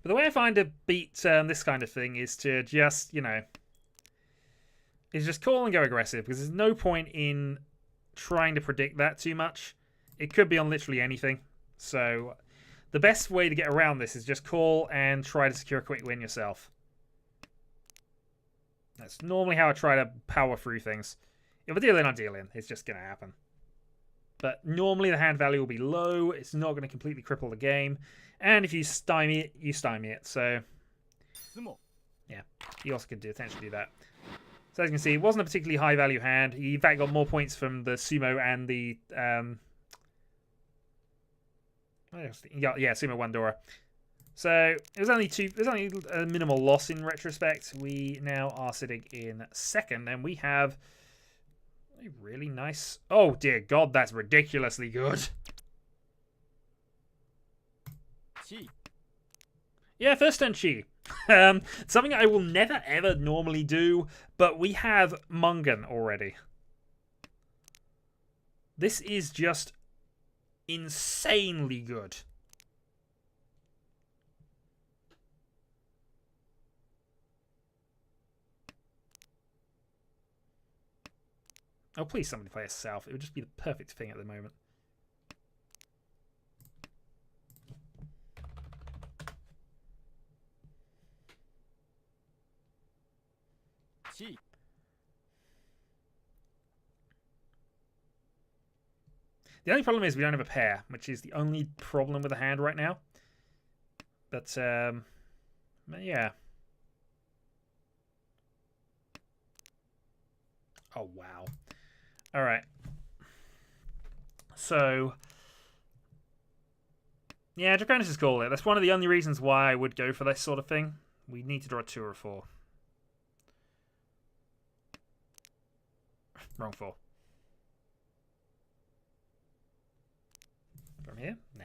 But the way I find to beat this kind of thing is to just, is just call and go aggressive, because there's no point in trying to predict that too much. It could be on literally anything. So the best way to get around this is just call and try to secure a quick win yourself. That's normally how I try to power through things. If I deal in, I deal in. It's just going to happen. But normally the hand value will be low. It's not going to completely cripple the game. And if you stymie it, you stymie it. So, yeah, you also could potentially do that. So as you can see, it wasn't a particularly high value hand. He in fact got more points from the sumo and the sumo Wandora. So it was only there's only a minimal loss in retrospect. We now are sitting in second, and we have a really nice. Oh dear God, that's ridiculously good. Yeah, first turn Chi. Something I will never ever normally do, but we have Mungan already. This is just insanely good. Oh, please somebody play a South. It would just be the perfect thing at the moment. The only problem is we don't have a pair, which is the only problem with the hand right now. But, yeah. Oh, wow. All right. So, yeah, Draconis is cool. That's one of the only reasons why I would go for this sort of thing. We need to draw a 2 or a 4. Wrong 4. From here? Nah.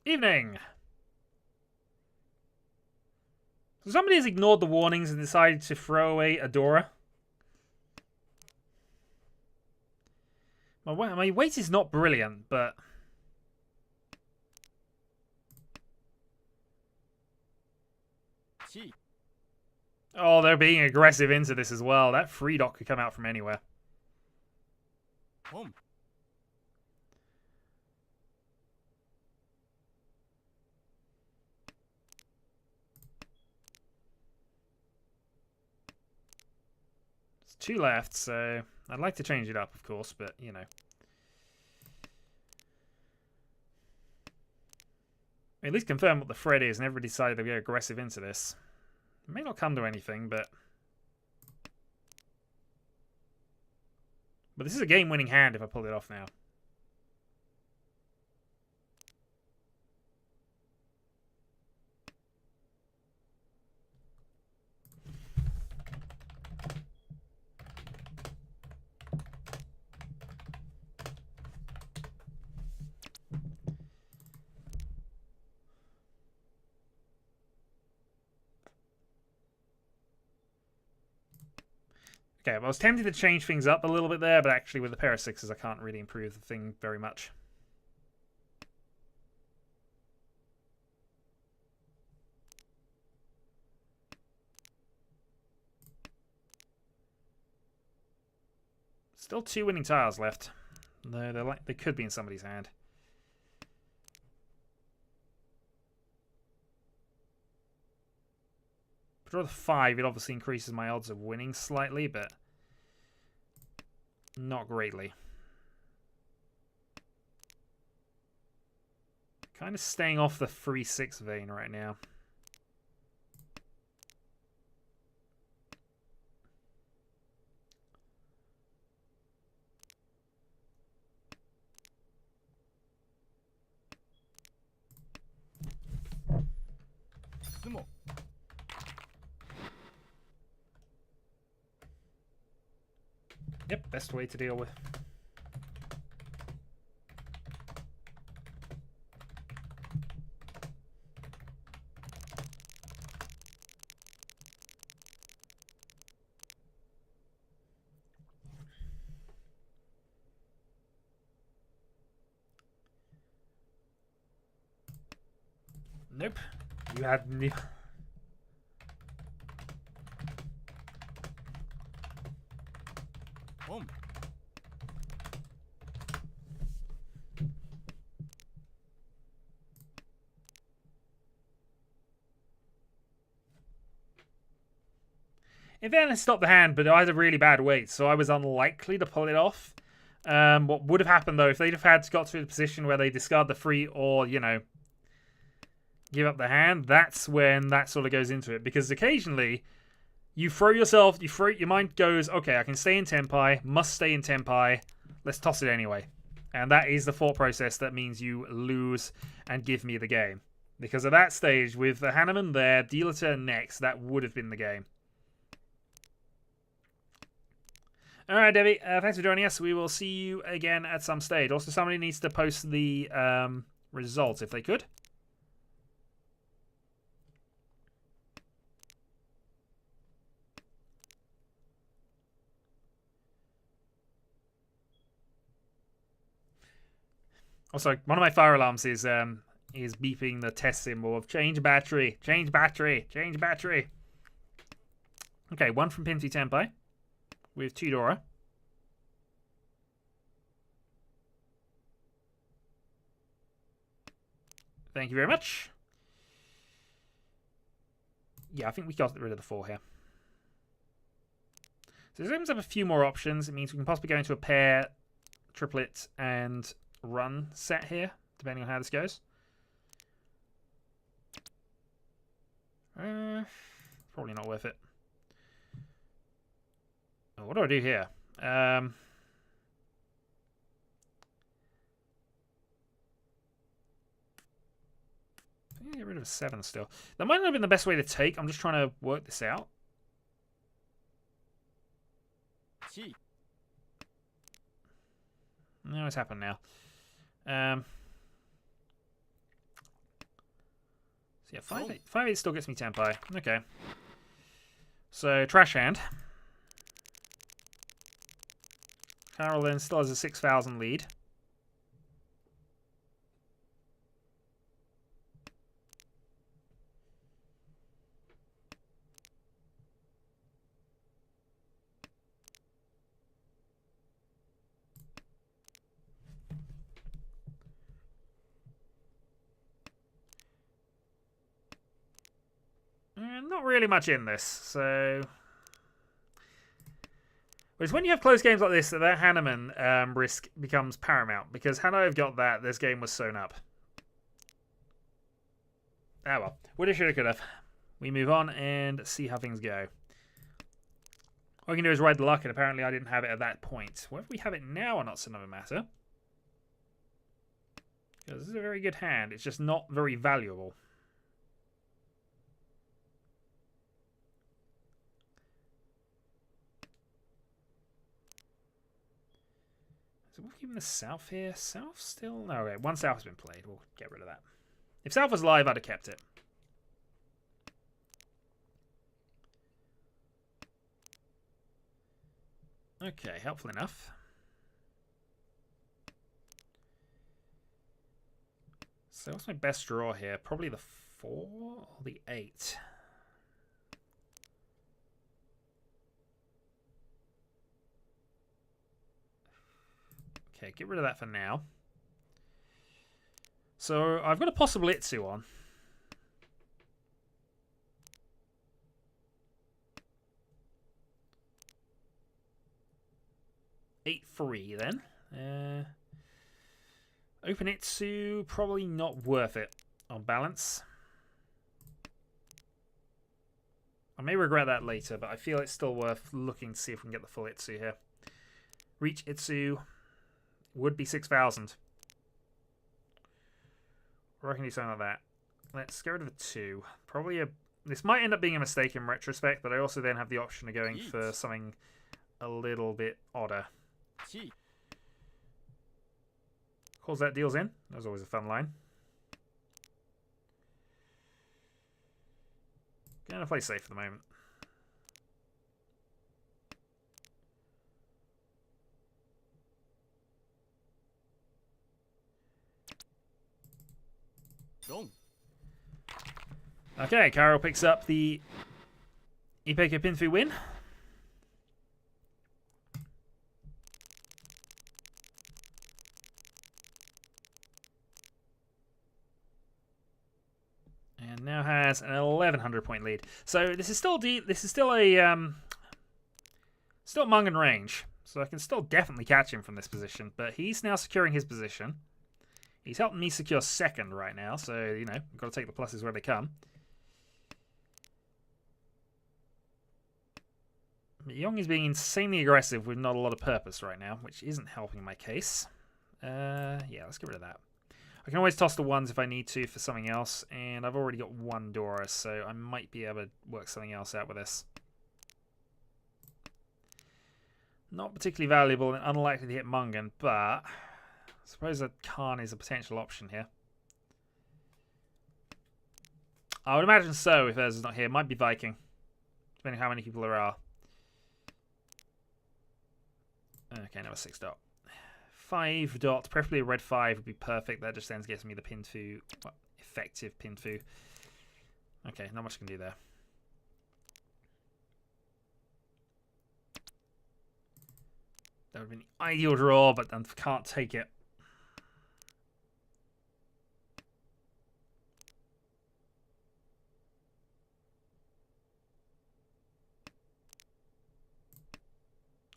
Evening! So somebody has ignored the warnings and decided to throw away Adora. My weight is not brilliant, but... Oh, they're being aggressive into this as well. That free dot could come out from anywhere. It's 2 left, so I'd like to change it up, of course, but, you know. At least confirm what the threat is and everybody decided to go aggressive into this. It may not come to anything, but this is a game-winning hand if I pull it off now. Okay, well, I was tempted to change things up a little bit there, but actually with a pair of 6s, I can't really improve the thing very much. Still 2 winning tiles left. Though they could be in somebody's hand. If I draw the 5, it obviously increases my odds of winning slightly, but not greatly. Kind of staying off the 3-6 vein right now. Yep, best way to deal with. Nope. You had new. In fairness, stopped the hand, but I had a really bad weight, so I was unlikely to pull it off. What would have happened, though, if they'd have got to a position where they discard the 3 or, you know, give up the hand, that's when that sort of goes into it. Because occasionally, you throw yourself, your mind goes, okay, I can stay in Tenpai, must stay in Tenpai, let's toss it anyway. And that is the thought process that means you lose and give me the game. Because at that stage, with the Hanneman there, dealer turn next, that would have been the game. Alright, Debbie, thanks for joining us. We will see you again at some stage. Also, somebody needs to post the results, if they could. Also, one of my fire alarms is beeping the test symbol of change battery, change battery, change battery. Okay, 1 from Pinsy Tenpai with Tudora. Thank you very much. Yeah, I think we got rid of the 4 here. So this opens up a few more options. It means we can possibly go into a pair, triplet, and run set here, depending on how this goes. Probably not worth it. Oh, what do I do here? Get rid of a 7 still. That might not have been the best way to take. I'm just trying to work this out. No, what's happened now? So yeah, 5-8. 5-8 still gets me Tenpai. Okay. So trash hand. Carol then still has a 6,000 lead. Not really much in this, so... But it's when you have close games like this that Hanneman risk becomes paramount, because had I have got that, this game was sewn up. Ah well. Woulda, shoulda, coulda. We move on and see how things go. All we can do is ride the luck, and apparently I didn't have it at that point. Whether we have it now or not's another matter. Because this is a very good hand, it's just not very valuable. So we'll keep the South here. South still? No, okay. 1 South has been played. We'll get rid of that. If South was live, I'd have kept it. Okay, helpful enough. So what's my best draw here? Probably the 4 or the 8. Okay, get rid of that for now. So I've got a possible Itsu on. $8-3 then. Open Itsu, probably not worth it on balance. I may regret that later, but I feel it's still worth looking to see if we can get the full Itsu here. Reach Itsu would be 6,000. Or I can do something like that. Let's get rid of the 2. Probably this might end up being a mistake in retrospect, but I also then have the option of going for something a little bit odder. Calls that deals in. That was always a fun line. Gonna play safe for the moment. Okay, Karo picks up the Ipecac Pinfu win. And now has an 1,100 point lead. So this is still deep. This is still a still Mungan range. So I can still definitely catch him from this position. But he's now securing his position. He's helping me secure second right now. So, you know, we've got to take the pluses where they come. Yong is being insanely aggressive with not a lot of purpose right now, which isn't helping my case. Yeah, let's get rid of that. I can always toss the 1s if I need to for something else, and I've already got 1 Dora, so I might be able to work something else out with this. Not particularly valuable and unlikely to hit Mungan, but I suppose that Khan is a potential option here. I would imagine so if Urza's not here. Might be Viking, depending on how many people there are. Okay, now a 6 dot. 5 dot, preferably a red 5 would be perfect. That just then gets me the Pinfu, effective Pinfu. Okay, not much I can do there. That would have been the ideal draw, but I can't take it.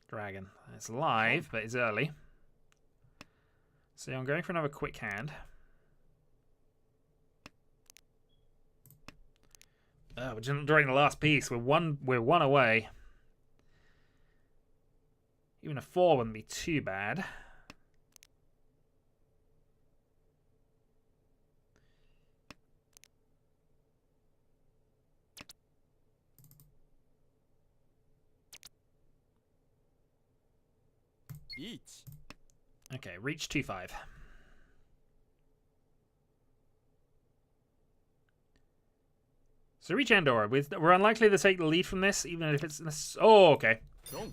Dragon. It's live, but it's early. So I'm going for another quick hand. We're during the last piece. We're one away. Even a 4 wouldn't be too bad. Okay, reach 2-5. So reach Andorra. We're unlikely to take the lead from this, even if it's... Oh, okay.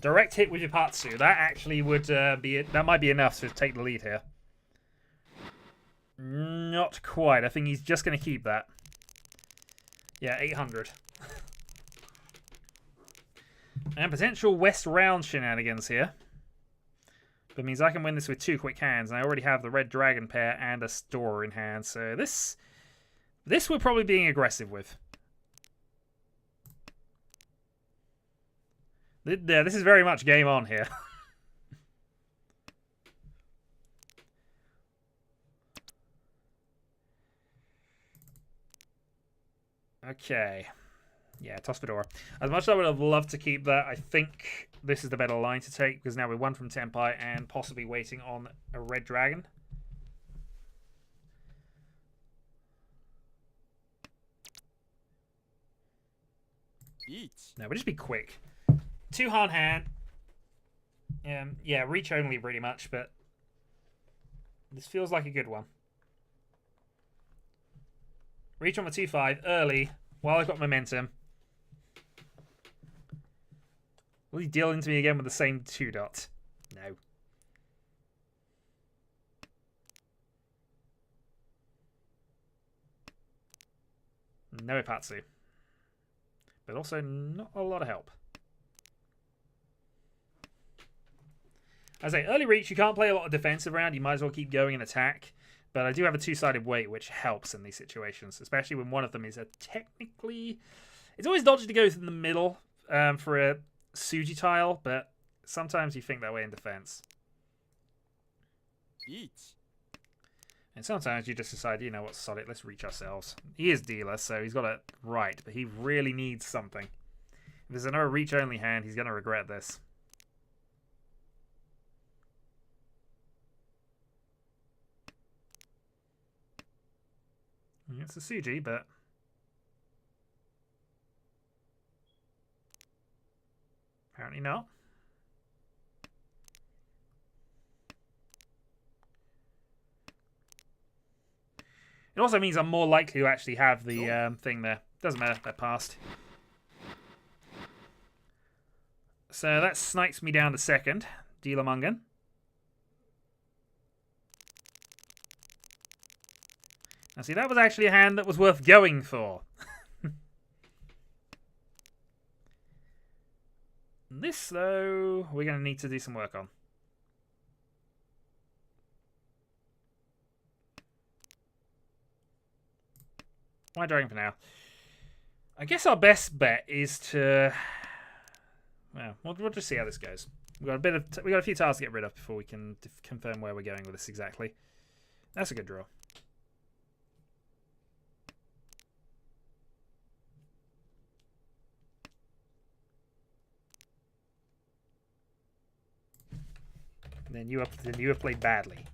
Direct hit with your Patsu. That actually would be it. That might be enough to take the lead here. Not quite. I think he's just going to keep that. Yeah, 800. And potential West round shenanigans here. That means I can win this with 2 quick hands, and I already have the red dragon pair and a store in hand. So this we're probably being aggressive with. Yeah, this is very much game on here. Okay. Yeah, toss Fedora. As much as I would have loved to keep that, I think this is the better line to take, because now we're 1 from Tenpai and possibly waiting on a red dragon. No, we'll just be quick. 2 hard hand. Yeah, reach only pretty much, but this feels like a good one. Reach on the 2-5 early while I've got momentum. Will he deal into me again with the same 2 dot? No. No Ipatsu. But also not a lot of help. I say, early reach, you can't play a lot of defensive around. You might as well keep going and attack. But I do have a two-sided weight, which helps in these situations, especially when one of them is a technically... It's always dodgy to go through the middle for a Suji tile, but sometimes you think that way in defense. And sometimes you just decide, you know what, sod it, let's reach ourselves. He is dealer, so he's got it right, but he really needs something. If there's another reach-only hand, he's going to regret this. It's a Suji, but... apparently not. It also means I'm more likely to actually have the thing there. Doesn't matter, that passed. So that snipes me down to second. Dealer Mungan. Now see, that was actually a hand that was worth going for. This, though, we're going to need to do some work on. Why dragon for now? I guess our best bet is to... well, we'll just see how this goes. We've got a few tiles to get rid of before we can confirm where we're going with this exactly. That's a good draw. Then you have played badly.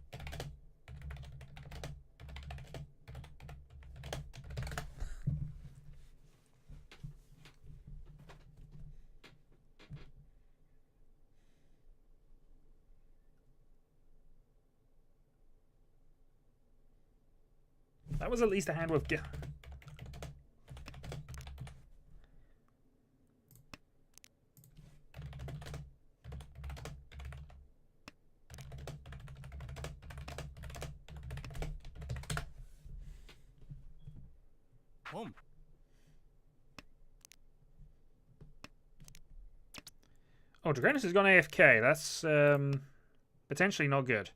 That was at least a hand worth... Oh, Dragonis has gone AFK. That's potentially not good.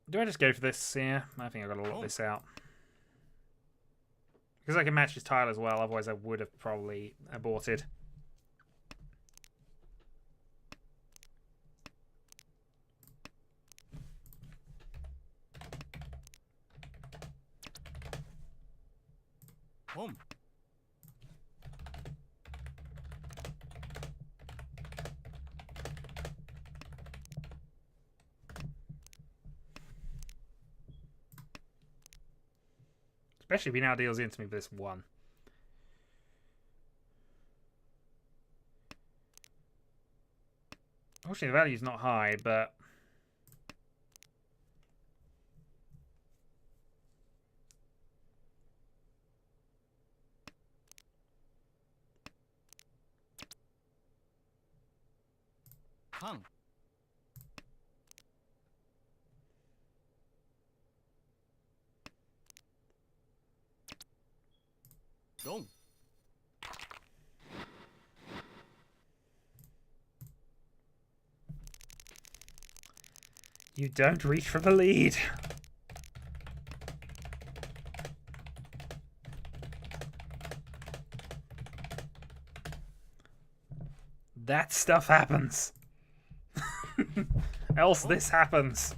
Do I just go for this? Yeah, I think I've got to lock this out. Because I can match his tile as well, otherwise I would have probably aborted. Especially if he now deals into me with this one. Unfortunately, the value's not high, but... You don't reach for the lead. That stuff happens. Else this happens.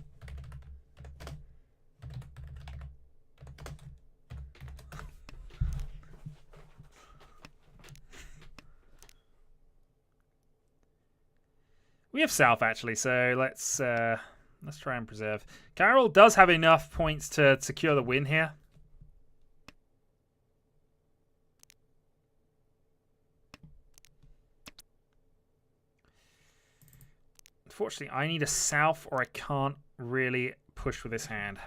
We have South actually, so let's try and preserve. Carol does have enough points to secure the win here. Unfortunately, I need a South or I can't really push with this hand.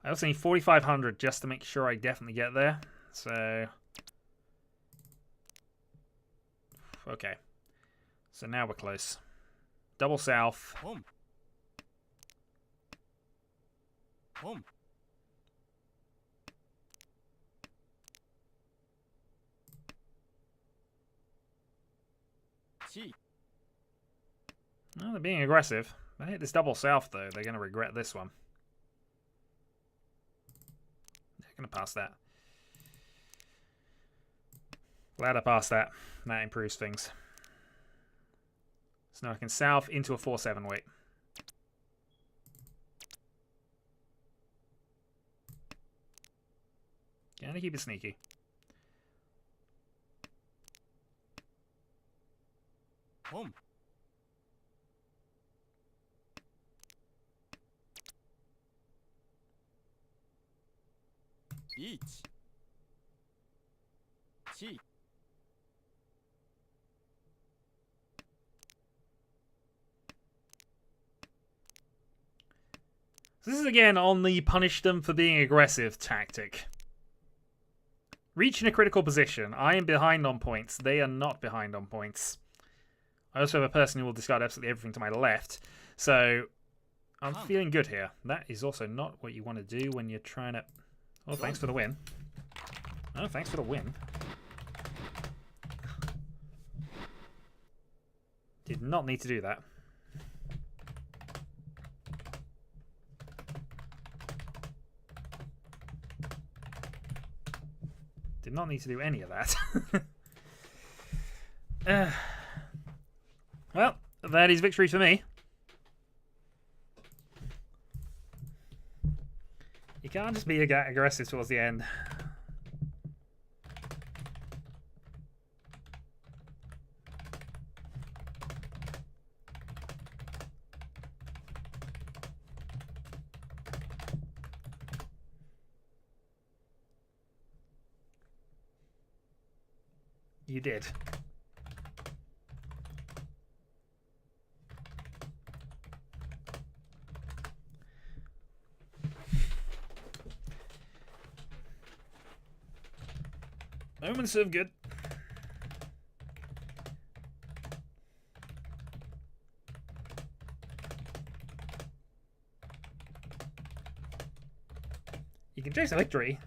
I also need 4,500 just to make sure I definitely get there. So, okay. So now we're close. Double south. Well, they're being aggressive. If I hit this double south, though, they're going to regret this one. They're going to pass that. Glad I passed that. That improves things. So now I can south into a 4-7 weight. Gonna keep it sneaky. So this is again on the punish them for being aggressive tactic. Reaching a critical position. I am behind on points. They are not behind on points. I also have a person who will discard absolutely everything to my left. So I'm feeling good here. That is also not what you want to do when you're trying to... Oh, thanks for the win. Oh, thanks for the win. Did not need to do that. Did not need to do any of that. Well, that is victory for me. You can't just be aggressive towards the end. You did. Omens serve good. You can chase a victory.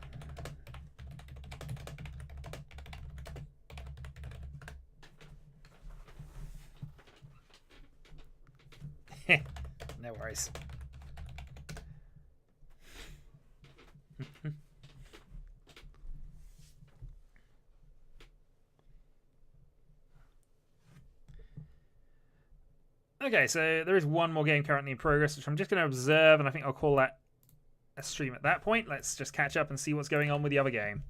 No worries. Okay, so there is one more game currently in progress, which I'm just going to observe, and I think I'll call that a stream at that point. Let's just catch up and see what's going on with the other game.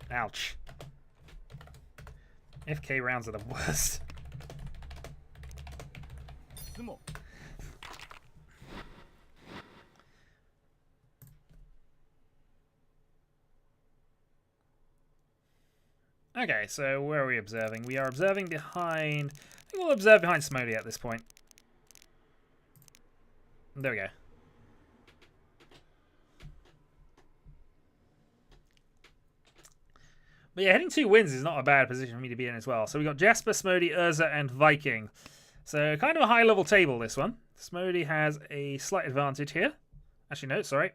Ouch. FK rounds are the worst. Okay, so where are we observing? We are observing behind... I think we'll observe behind Smody at this point. There we go. But yeah, hitting 2 wins is not a bad position for me to be in as well. So we got Jasper, Smody, Urza, and Viking. So kind of a high-level table, this one. Smody has a slight advantage here. Actually, no, sorry.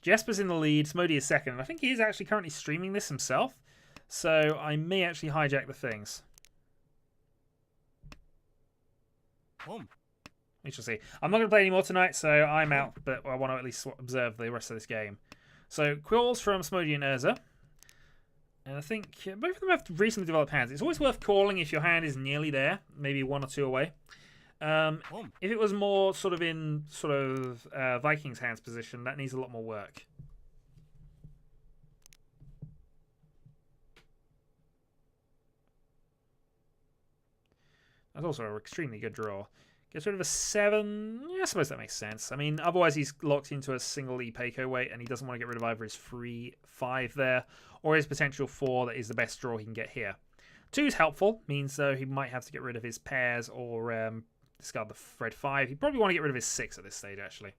Jasper's in the lead, Smody is second. And I think he is actually currently streaming this himself. So I may actually hijack the things. We shall see. I'm not going to play anymore tonight, so I'm out. But I want to at least observe the rest of this game. So Quills from Smody and Urza. And I think both of them have recently developed hands. It's always worth calling if your hand is nearly there, maybe 1 or 2 away. If it was more sort of in Vikings' hands position, that needs a lot more work. That's also an extremely good draw. Gets rid of a 7. Yeah, I suppose that makes sense. I mean, otherwise he's locked into a single Epeco weight, and he doesn't want to get rid of either his free 5 there, or his potential 4 that is the best draw he can get here. 2 is helpful, means though he might have to get rid of his pairs or discard the red 5. He'd probably want to get rid of his 6 at this stage, actually.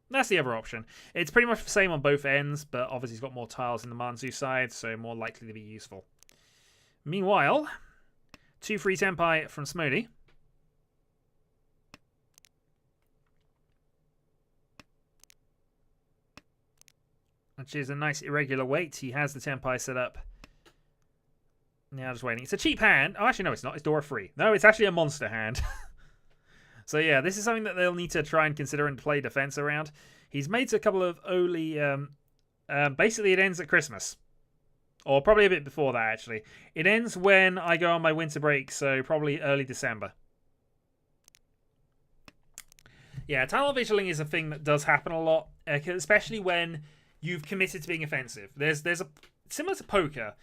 That's the other option. It's pretty much the same on both ends, but obviously he's got more tiles in the Manzu side, so more likely to be useful. Meanwhile, 2 free Tempai from Smody. Which is a nice irregular weight. He has the Tempai set up. Now just waiting. It's a cheap hand. Oh, actually, no, it's not. It's Dora free. No, it's actually a monster hand. So, yeah, this is something that they'll need to try and consider and play defense around. He's made a couple of Oli... basically, it ends at Christmas. Or probably a bit before that, actually. It ends when I go on my winter break, so probably early December. Yeah, tunnel visioning is a thing that does happen a lot, especially when you've committed to being offensive. There's a similar to poker.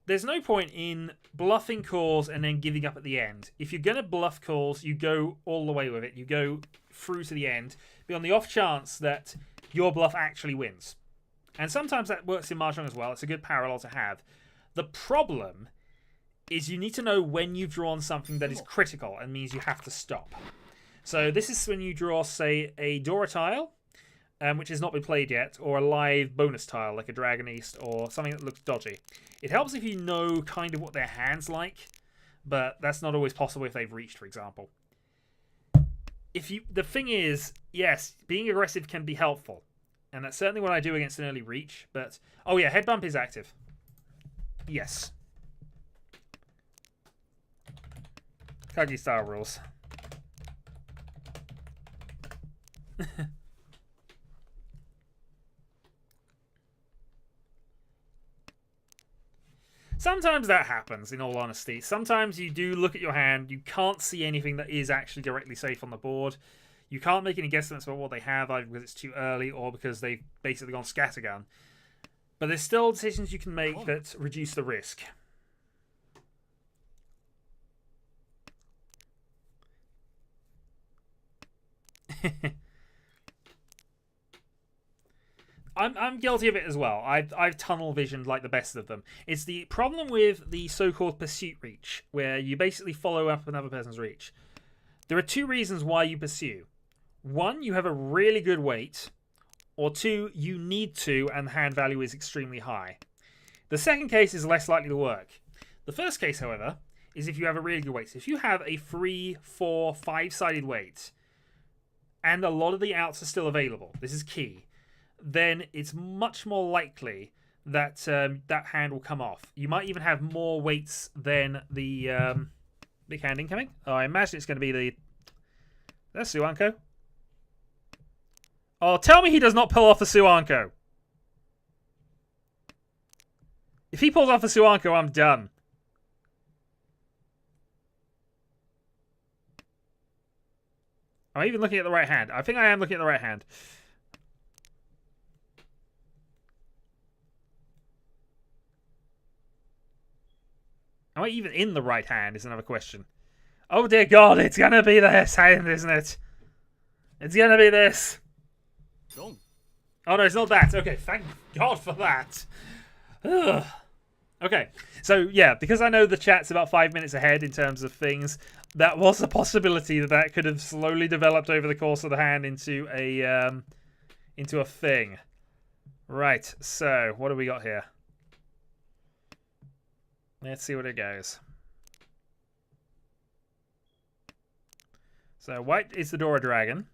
There's no point in bluffing calls and then giving up at the end. If you're going to bluff calls, you go all the way with it. You go through to the end. But on the off chance that your bluff actually wins. And sometimes that works in Mahjong as well. It's a good parallel to have. The problem is you need to know when you've drawn something that is critical and means you have to stop. So this is when you draw, say, a Dora tile, which has not been played yet, or a live bonus tile like a Dragon East or something that looks dodgy. It helps if you know kind of what their hand's like, but that's not always possible if they've reached, for example. The thing is, yes, being aggressive can be helpful, and that's certainly what I do against an early reach, but... Oh yeah, head bump is active. Yes. Kagi style rules. Sometimes that happens, in all honesty. Sometimes you do look at your hand, you can't see anything that is actually directly safe on the board. You can't make any guesstimates about what they have, either because it's too early or because they've basically gone scattergun. But there's still decisions you can make that reduce the risk. I'm guilty of it as well. I've tunnel visioned like the best of them. It's the problem with the so-called pursuit reach, where you basically follow up another person's reach. There are 2 reasons why you pursue. 1, you have a really good weight, or 2, you need to and the hand value is extremely high. The second case is less likely to work. The first case, however, is if you have a really good weight. So if you have a 3, 4, 5-sided weight, and a lot of the outs are still available, this is key, then it's much more likely that that hand will come off. You might even have more weights than the big hand incoming. Oh, I imagine it's going to be the... That's Suanko. Oh, tell me he does not pull off the Suanko. If he pulls off the Suanko, I'm done. I'm even looking at the right hand. I think I am looking at the right hand. Am I even in the right hand is another question. Oh dear God, it's going to be this hand, isn't it? It's going to be this. Oh no, it's not that. Okay, thank God for that. Ugh. Okay, so yeah, because I know the chat's about 5 minutes ahead in terms of things, that was a possibility that could have slowly developed over the course of the hand into a thing. Right, so what do we got here? Let's see what it goes. So white is the Dora Dragon.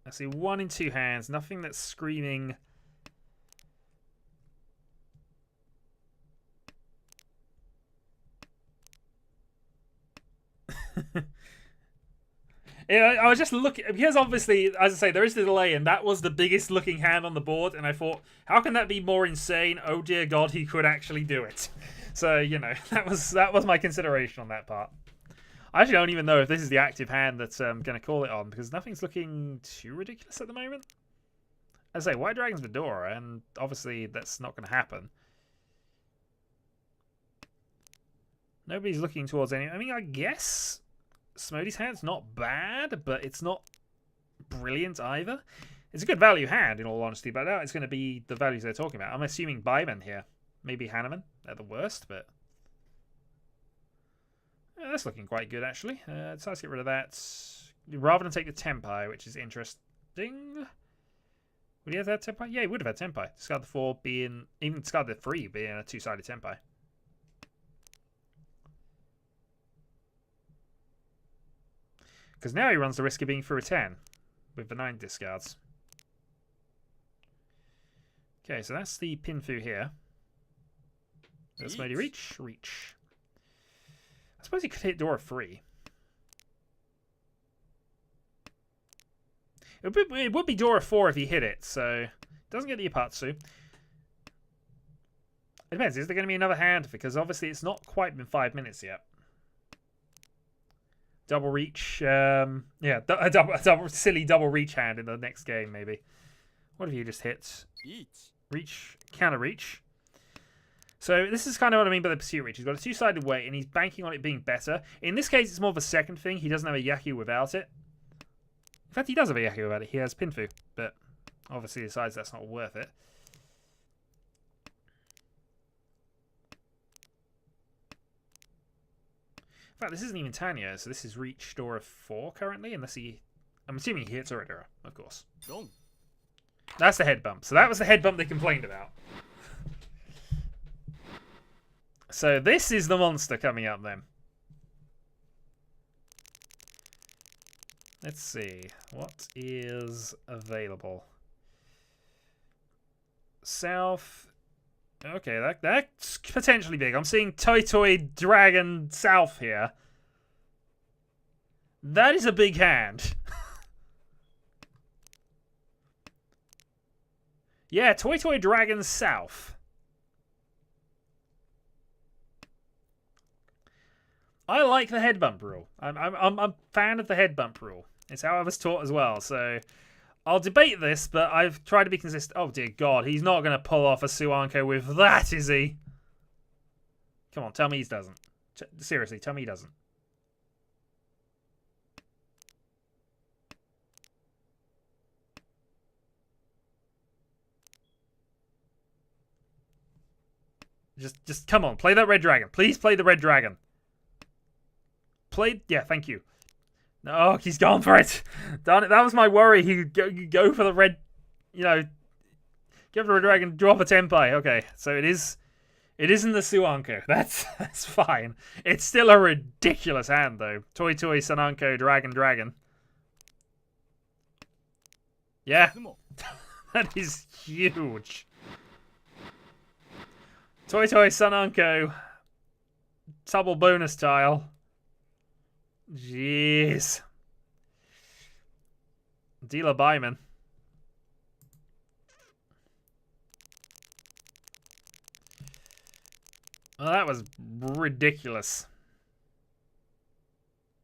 I see 1 in 2 hands. Nothing that's screaming. Yeah, I was just looking because obviously, as I say, there is the delay, and that was the biggest looking hand on the board. And I thought, how can that be more insane? Oh dear God, he could actually do it. So you know, that was my consideration on that part. I actually don't even know if this is the active hand that's going to call it on, because nothing's looking too ridiculous at the moment. As I say, White Dragon's Vidora, and obviously that's not going to happen. Nobody's looking towards any... I mean, I guess Smodi's hand's not bad, but it's not brilliant either. It's a good value hand, in all honesty, but I doubt it's going to be the values they're talking about. I'm assuming Byman here. Maybe Hanneman at the worst, but... yeah, that's looking quite good, actually. So let's get rid of that. Rather than take the Tempai, which is interesting. Would he have that Tempai? Yeah, he would have had Tempai. Discard the 4 being... even discard the 3 being a 2-sided Tempai. Because now he runs the risk of being through a 10 with the 9 discards. Okay, so that's the Pinfu here. That's Smody reach. Reach. I suppose he could hit Dora 3. It would be Dora 4 if he hit it, so... doesn't get the Ipatsu. It depends. Is there going to be another hand? Because obviously it's not quite been 5 minutes yet. Double reach. Yeah, a silly double reach hand in the next game, maybe. What if you just hit? Reach. Counter reach. So this is kind of what I mean by the pursuit reach. He's got a 2-sided weight, and he's banking on it being better. In this case, it's more of a second thing. He doesn't have a Yaku without it. In fact, he does have a Yaku without it. He has Pinfu, but obviously decides that's not worth it. In fact, this isn't even Tanya, so this is reach Dora 4 currently, unless he... I'm assuming he hits Oridura, of course. That's the head bump. So that was the head bump they complained about. So this is the monster coming up then. Let's see. What is available? South... okay, that's potentially big. I'm seeing Toy Toy Dragon South here. That is a big hand. Yeah, Toy Toy Dragon South. I like the head bump rule. I'm a fan of the head bump rule. It's how I was taught as well, so... I'll debate this, but I've tried to be consistent. Oh, dear God. He's not going to pull off a Suanko with that, is he? Come on, tell me he doesn't. Seriously, tell me he doesn't. Just come on. Play that Red Dragon. Please play the Red Dragon. Play... yeah, thank you. No, he's gone for it. Darn it, that was my worry. He could go for the red, you know, give the Red Dragon, drop a Tempai. Okay, so it isn't the Suanko. That's fine. It's still a ridiculous hand, though. Toy Toy, Sananko, Dragon. Yeah, that is huge. Toy Toy, Sananko, double bonus tile. Jeez. Dealer Byman. Well, that was ridiculous.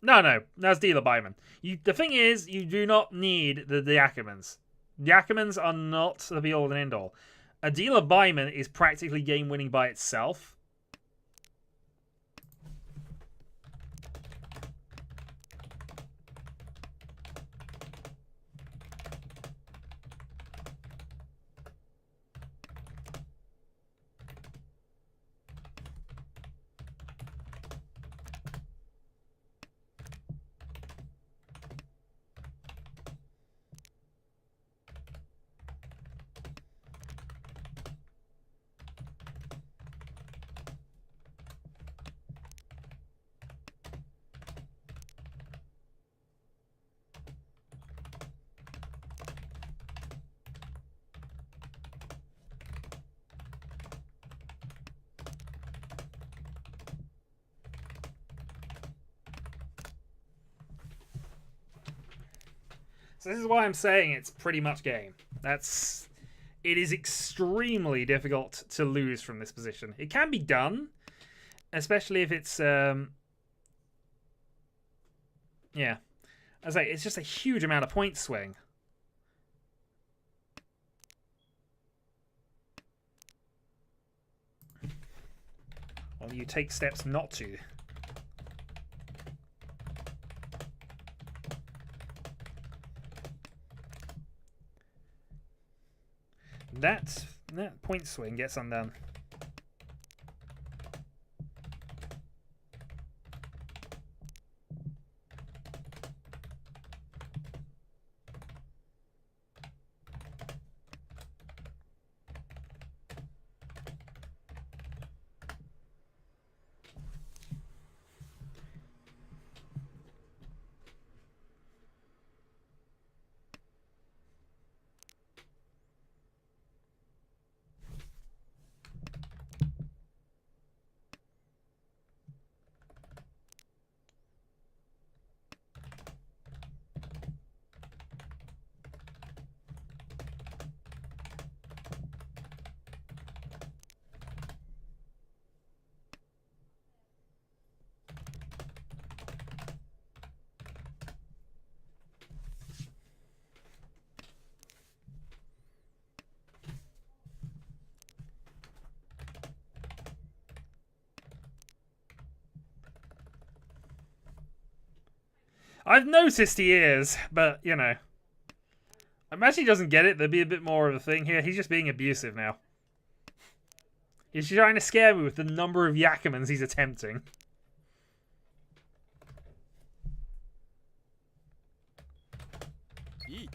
No. That's Dealer Byman. The thing is, you do not need the Ackermans. The Ackermans are not the be-all and end-all. A Dealer Byman is practically game-winning by itself. So this is why I'm saying it's pretty much game. It is extremely difficult to lose from this position. It can be done, especially if it's yeah. I say it's just a huge amount of point swing. Well, you take steps not to. that point swing gets undone. I've noticed he is, but, you know. I imagine he doesn't get it. There'd be a bit more of a thing here. He's just being abusive now. He's trying to scare me with the number of Yakumans he's attempting. Eat.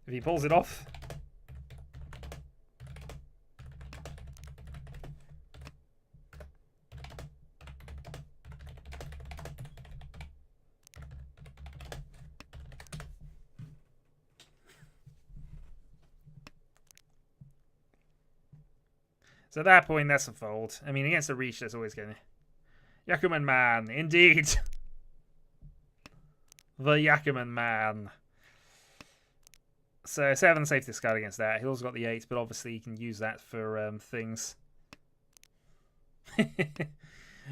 If he pulls it off. So at that point, that's a fold. I mean, against the reach, that's always going to... Yakuman man, indeed. The Yakuman man. So 7 safe discard against that. He also got the 8, but obviously he can use that for things.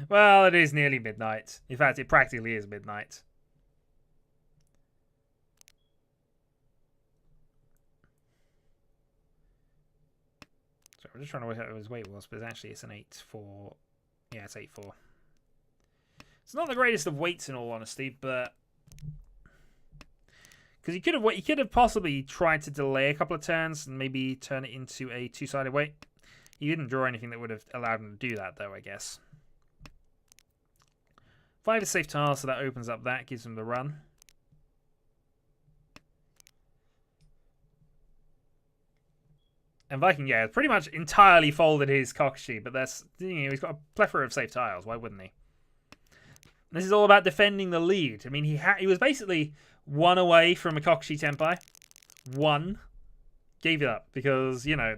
Well, it is nearly midnight. In fact, it practically is midnight. So I'm just trying to work out what his weight was, but actually it's an 8-4. Yeah, it's 8-4. It's not the greatest of weights in all honesty, but because he could have possibly tried to delay a couple of turns and maybe turn it into a 2-sided weight. He didn't draw anything that would have allowed him to do that, though, I guess. 5 is safe tile, so that opens up that, gives him the run. And Viking, yeah, pretty much entirely folded his Kokushi, but that's, you know, he's got a plethora of safe tiles. Why wouldn't he? This is all about defending the lead. I mean, he was basically 1 away from a Kokushi Tenpai. 1. Gave it up because, you know,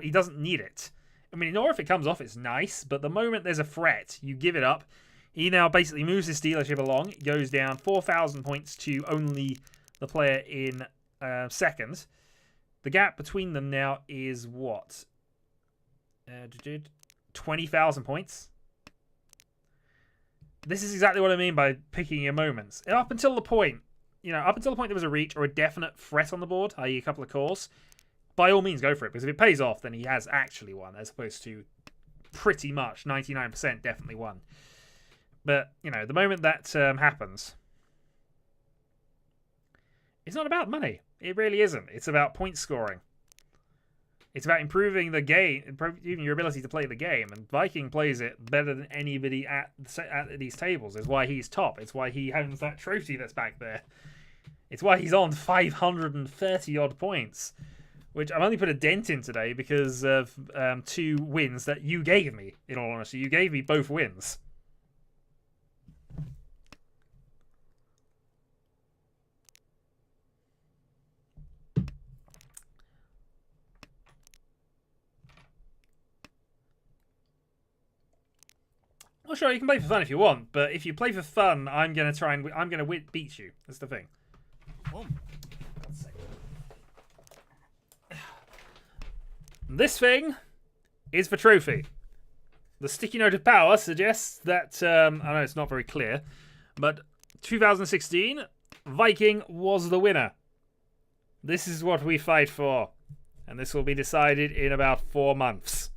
he doesn't need it. I mean, or if it comes off, it's nice, but the moment there's a threat, you give it up. He now basically moves his dealership along. It goes down 4,000 points to only the player in second. The gap between them now is what? 20,000 points. This is exactly what I mean by picking your moments. Up until the point, there was a reach or a definite threat on the board, i.e. a couple of calls, by all means go for it. Because if it pays off, then he has actually won, as opposed to pretty much 99% definitely won. But, you know, the moment that happens, it's not about money. It really isn't. It's about point scoring. It's about improving the game, improving your ability to play the game. And Viking plays it better than anybody at these tables. It's why he's top. It's why he owns that trophy that's back there. It's why he's on 530 odd points, which I've only put a dent in today because of 2 wins that you gave me. In all honesty, you gave me both wins. Well, sure, you can play for fun if you want, but if you play for fun, I'm gonna beat you. That's the thing. This thing is for trophy. The sticky note of power suggests that I know it's not very clear, but 2016, Viking was the winner. This is what we fight for. And this will be decided in about 4 months.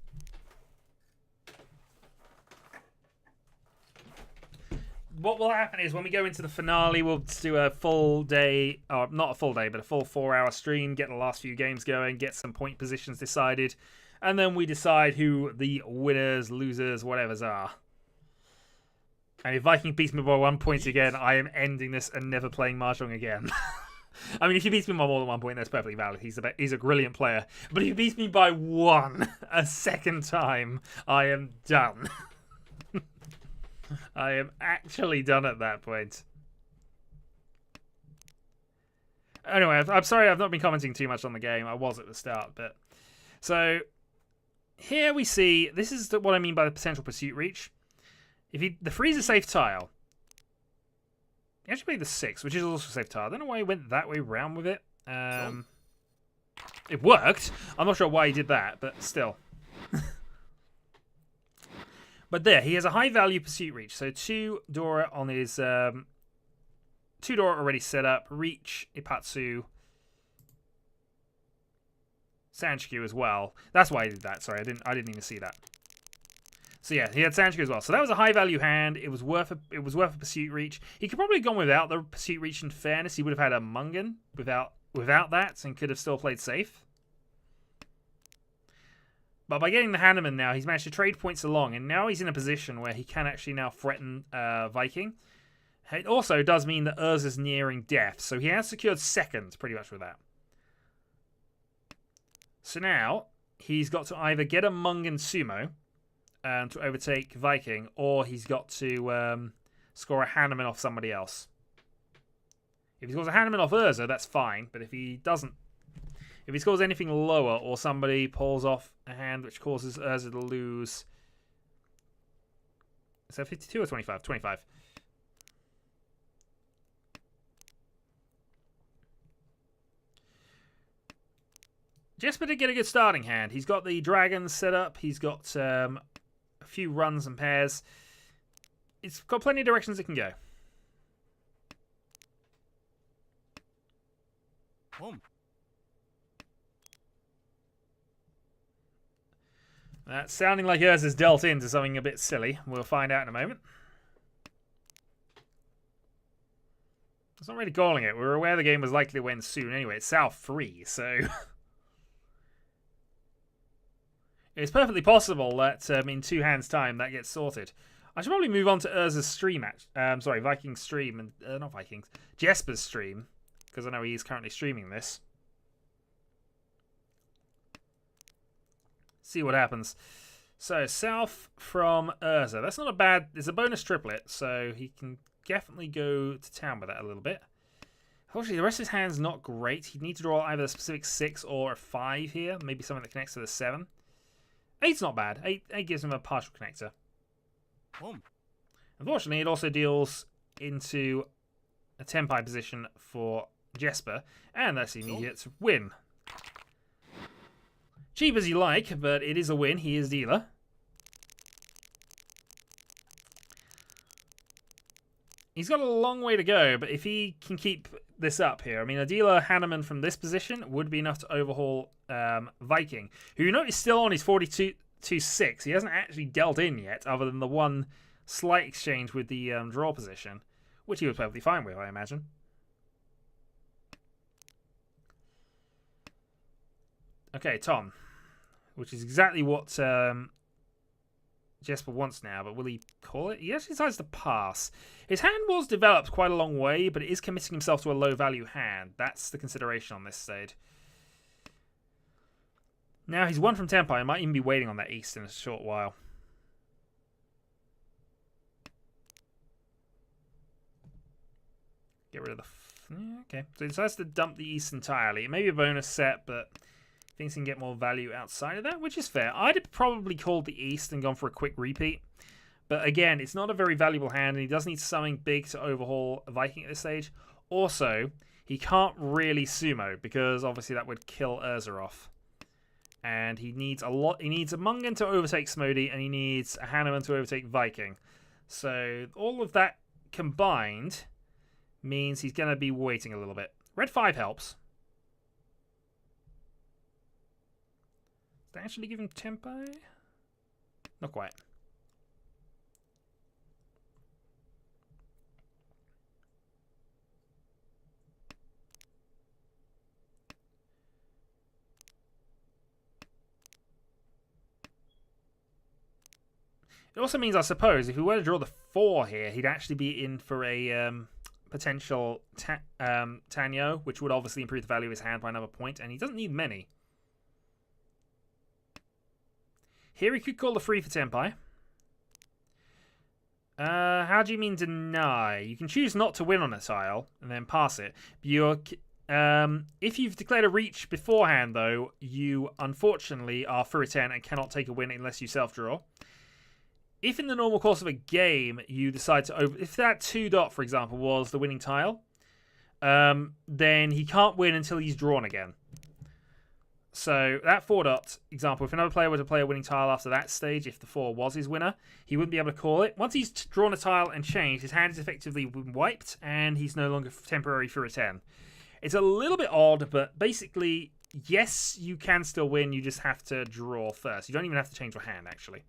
What will happen is when we go into the finale, we'll do a full day, or not a full day, but a full 4-hour stream, get the last few games going, get some point positions decided, and then we decide who the winners, losers, whatevers are. And if Viking beats me by 1 point again, I am ending this and never playing Mahjong again. I mean, if he beats me by more than 1 point, that's perfectly valid. He's a brilliant player. But if he beats me by 1 a second time, I am done. I am actually done at that point. Anyway, I'm sorry I've not been commenting too much on the game. I was at the start, but... So, here we see... This is what I mean by the potential pursuit reach. The freeze is safe tile. He actually played the 6, which is also a safe tile. I don't know why he went that way round with it. It worked. I'm not sure why he did that, but still. But there, he has a high value pursuit reach. So 2 Dora on his 2 Dora already set up. Reach, Ipatsu, Sanchiku as well. That's why he did that. Sorry, I didn't even see that. So yeah, he had Sanchiku as well. So that was a high value hand. It was worth a pursuit reach. He could probably have gone without the pursuit reach. In fairness, he would have had a Mungan without that, and could have still played safe. But by getting the Hanneman now, he's managed to trade points along, and now he's in a position where he can actually now threaten Viking. It also does mean that Urza's nearing death, so he has secured second pretty much with that. So now he's got to either get a Mungan Sumo to overtake Viking, or he's got to score a Hanneman off somebody else. If he scores a Hanneman off Urza, that's fine, but if he doesn't, if he scores anything lower, or somebody pulls off a hand which causes Urza to lose... Is that 52 or 25? 25. Jesper did get a good starting hand. He's got the dragons set up. He's got a few runs and pairs. It's got plenty of directions it can go. That's sounding like yours is dealt into something a bit silly. We'll find out in a moment. It's not really calling it. We were aware the game was likely to win soon anyway. It's South 3, so... It's perfectly possible that in 2 hands' time that gets sorted. I should probably move on to Urza's stream, sorry, Viking's stream, and not Viking's, Jesper's stream, because I know he's currently streaming this. See what happens. So, south from Urza. That's not a bad... It's a bonus triplet, so he can definitely go to town with that a little bit. Unfortunately, the rest of his hand's not great. He'd need to draw either a specific 6 or a 5 here. Maybe something that connects to the 7. 8's not bad. 8 gives him a partial connector. Unfortunately, it also deals into a Tenpai position for Jesper, and that's the immediate win. Cheap as you like, but it is a win. He is dealer. He's got a long way to go, but if he can keep this up here, I mean, a dealer Hanneman from this position would be enough to overhaul Viking, who you know is still on his 42-6. He hasn't actually dealt in yet, other than the one slight exchange with the draw position, which he was perfectly fine with, I imagine. Okay, Tom. Which is exactly what Jesper wants now, but will he call it? He actually decides to pass. His hand was developed quite a long way, but it is committing himself to a low-value hand. That's the consideration on this stage. Now he's 1 from Tenpai. He might even be waiting on that east in a short while. Get rid of the... okay, so he decides to dump the east entirely. It may be a bonus set, but... Things can get more value outside of that, which is fair. I'd have probably called the east and gone for a quick repeat. But again, it's not a very valuable hand, and he does need something big to overhaul Viking at this stage. Also, he can't really sumo, because obviously that would kill Urza off. And he needs a lot. He needs a Mungan to overtake Smody, and he needs a Hanneman to overtake Viking. So all of that combined means he's going to be waiting a little bit. Red 5 helps. Does that actually give him tempo? Not quite. It also means, I suppose, if we were to draw the 4 here, he'd actually be in for a potential Tanyo, which would obviously improve the value of his hand by another point, and he doesn't need many. Here he could call the 3 for Tenpai. How do you mean deny? You can choose not to win on a tile and then pass it. You're, if you've declared a reach beforehand, though, you unfortunately are through a 10 and cannot take a win unless you self-draw. If in the normal course of a game you decide to if that 2 dot, for example, was the winning tile, then he can't win until he's drawn again. So that 4 dot example, if another player were to play a winning tile after that stage, if the 4 was his winner, he wouldn't be able to call it. Once he's drawn a tile and changed, his hand is effectively wiped and he's no longer temporary through a 10. It's a little bit odd, but basically, yes, you can still win. You just have to draw first. You don't even have to change your hand, actually.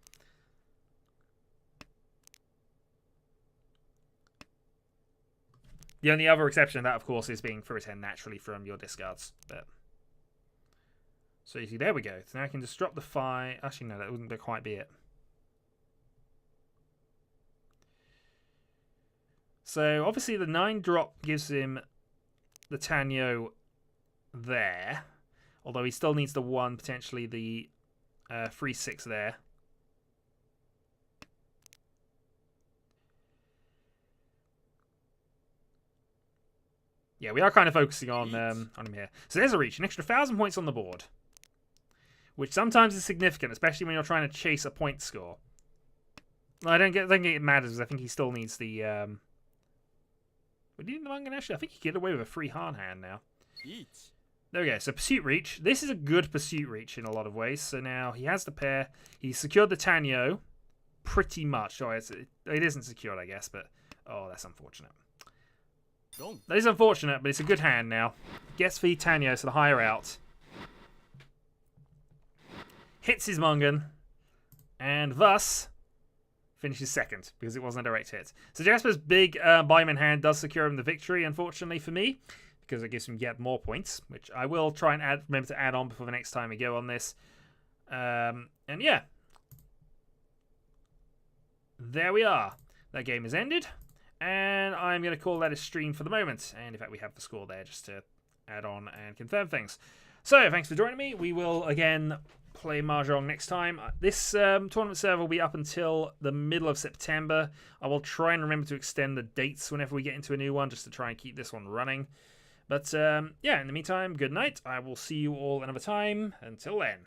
The only other exception to that, of course, is being through a 10 naturally from your discards. But so you see, there we go. So now I can just drop the 5. Actually, no, that wouldn't quite be it. So obviously the 9 drop gives him the Tanyo there. Although he still needs the 1, potentially the 3/6 there. Yeah, we are kind of focusing on him here. So there's a reach, an extra 1,000 points on the board, which sometimes is significant, especially when you're trying to chase a point score. I don't think it matters. I think he still needs the. Would he need the Mungan? I think he can get away with a free hard hand now. There we go. So pursuit reach. This is a good pursuit reach in a lot of ways. So now he has the pair. He's secured the Tanyo, pretty much. Oh, it isn't secured, I guess, but oh, that's unfortunate. That is unfortunate, but it's a good hand now. Gets the Tanyo, so the higher out. Hits his Mungan, and thus finishes second, because it wasn't a direct hit. So Jasper's big Buyman hand does secure him the victory, unfortunately for me, because it gives him yet more points, which I will try and remember to add on before the next time we go on this. And yeah. There we are. That game is ended. And I'm going to call that a stream for the moment. And in fact, we have the score there just to add on and confirm things. So, thanks for joining me. We will, again, play Mahjong next time. This tournament server will be up until the middle of September. I will try and remember to extend the dates whenever we get into a new one, just to try and keep this one running. But, yeah, in the meantime, good night. I will see you all another time. Until then.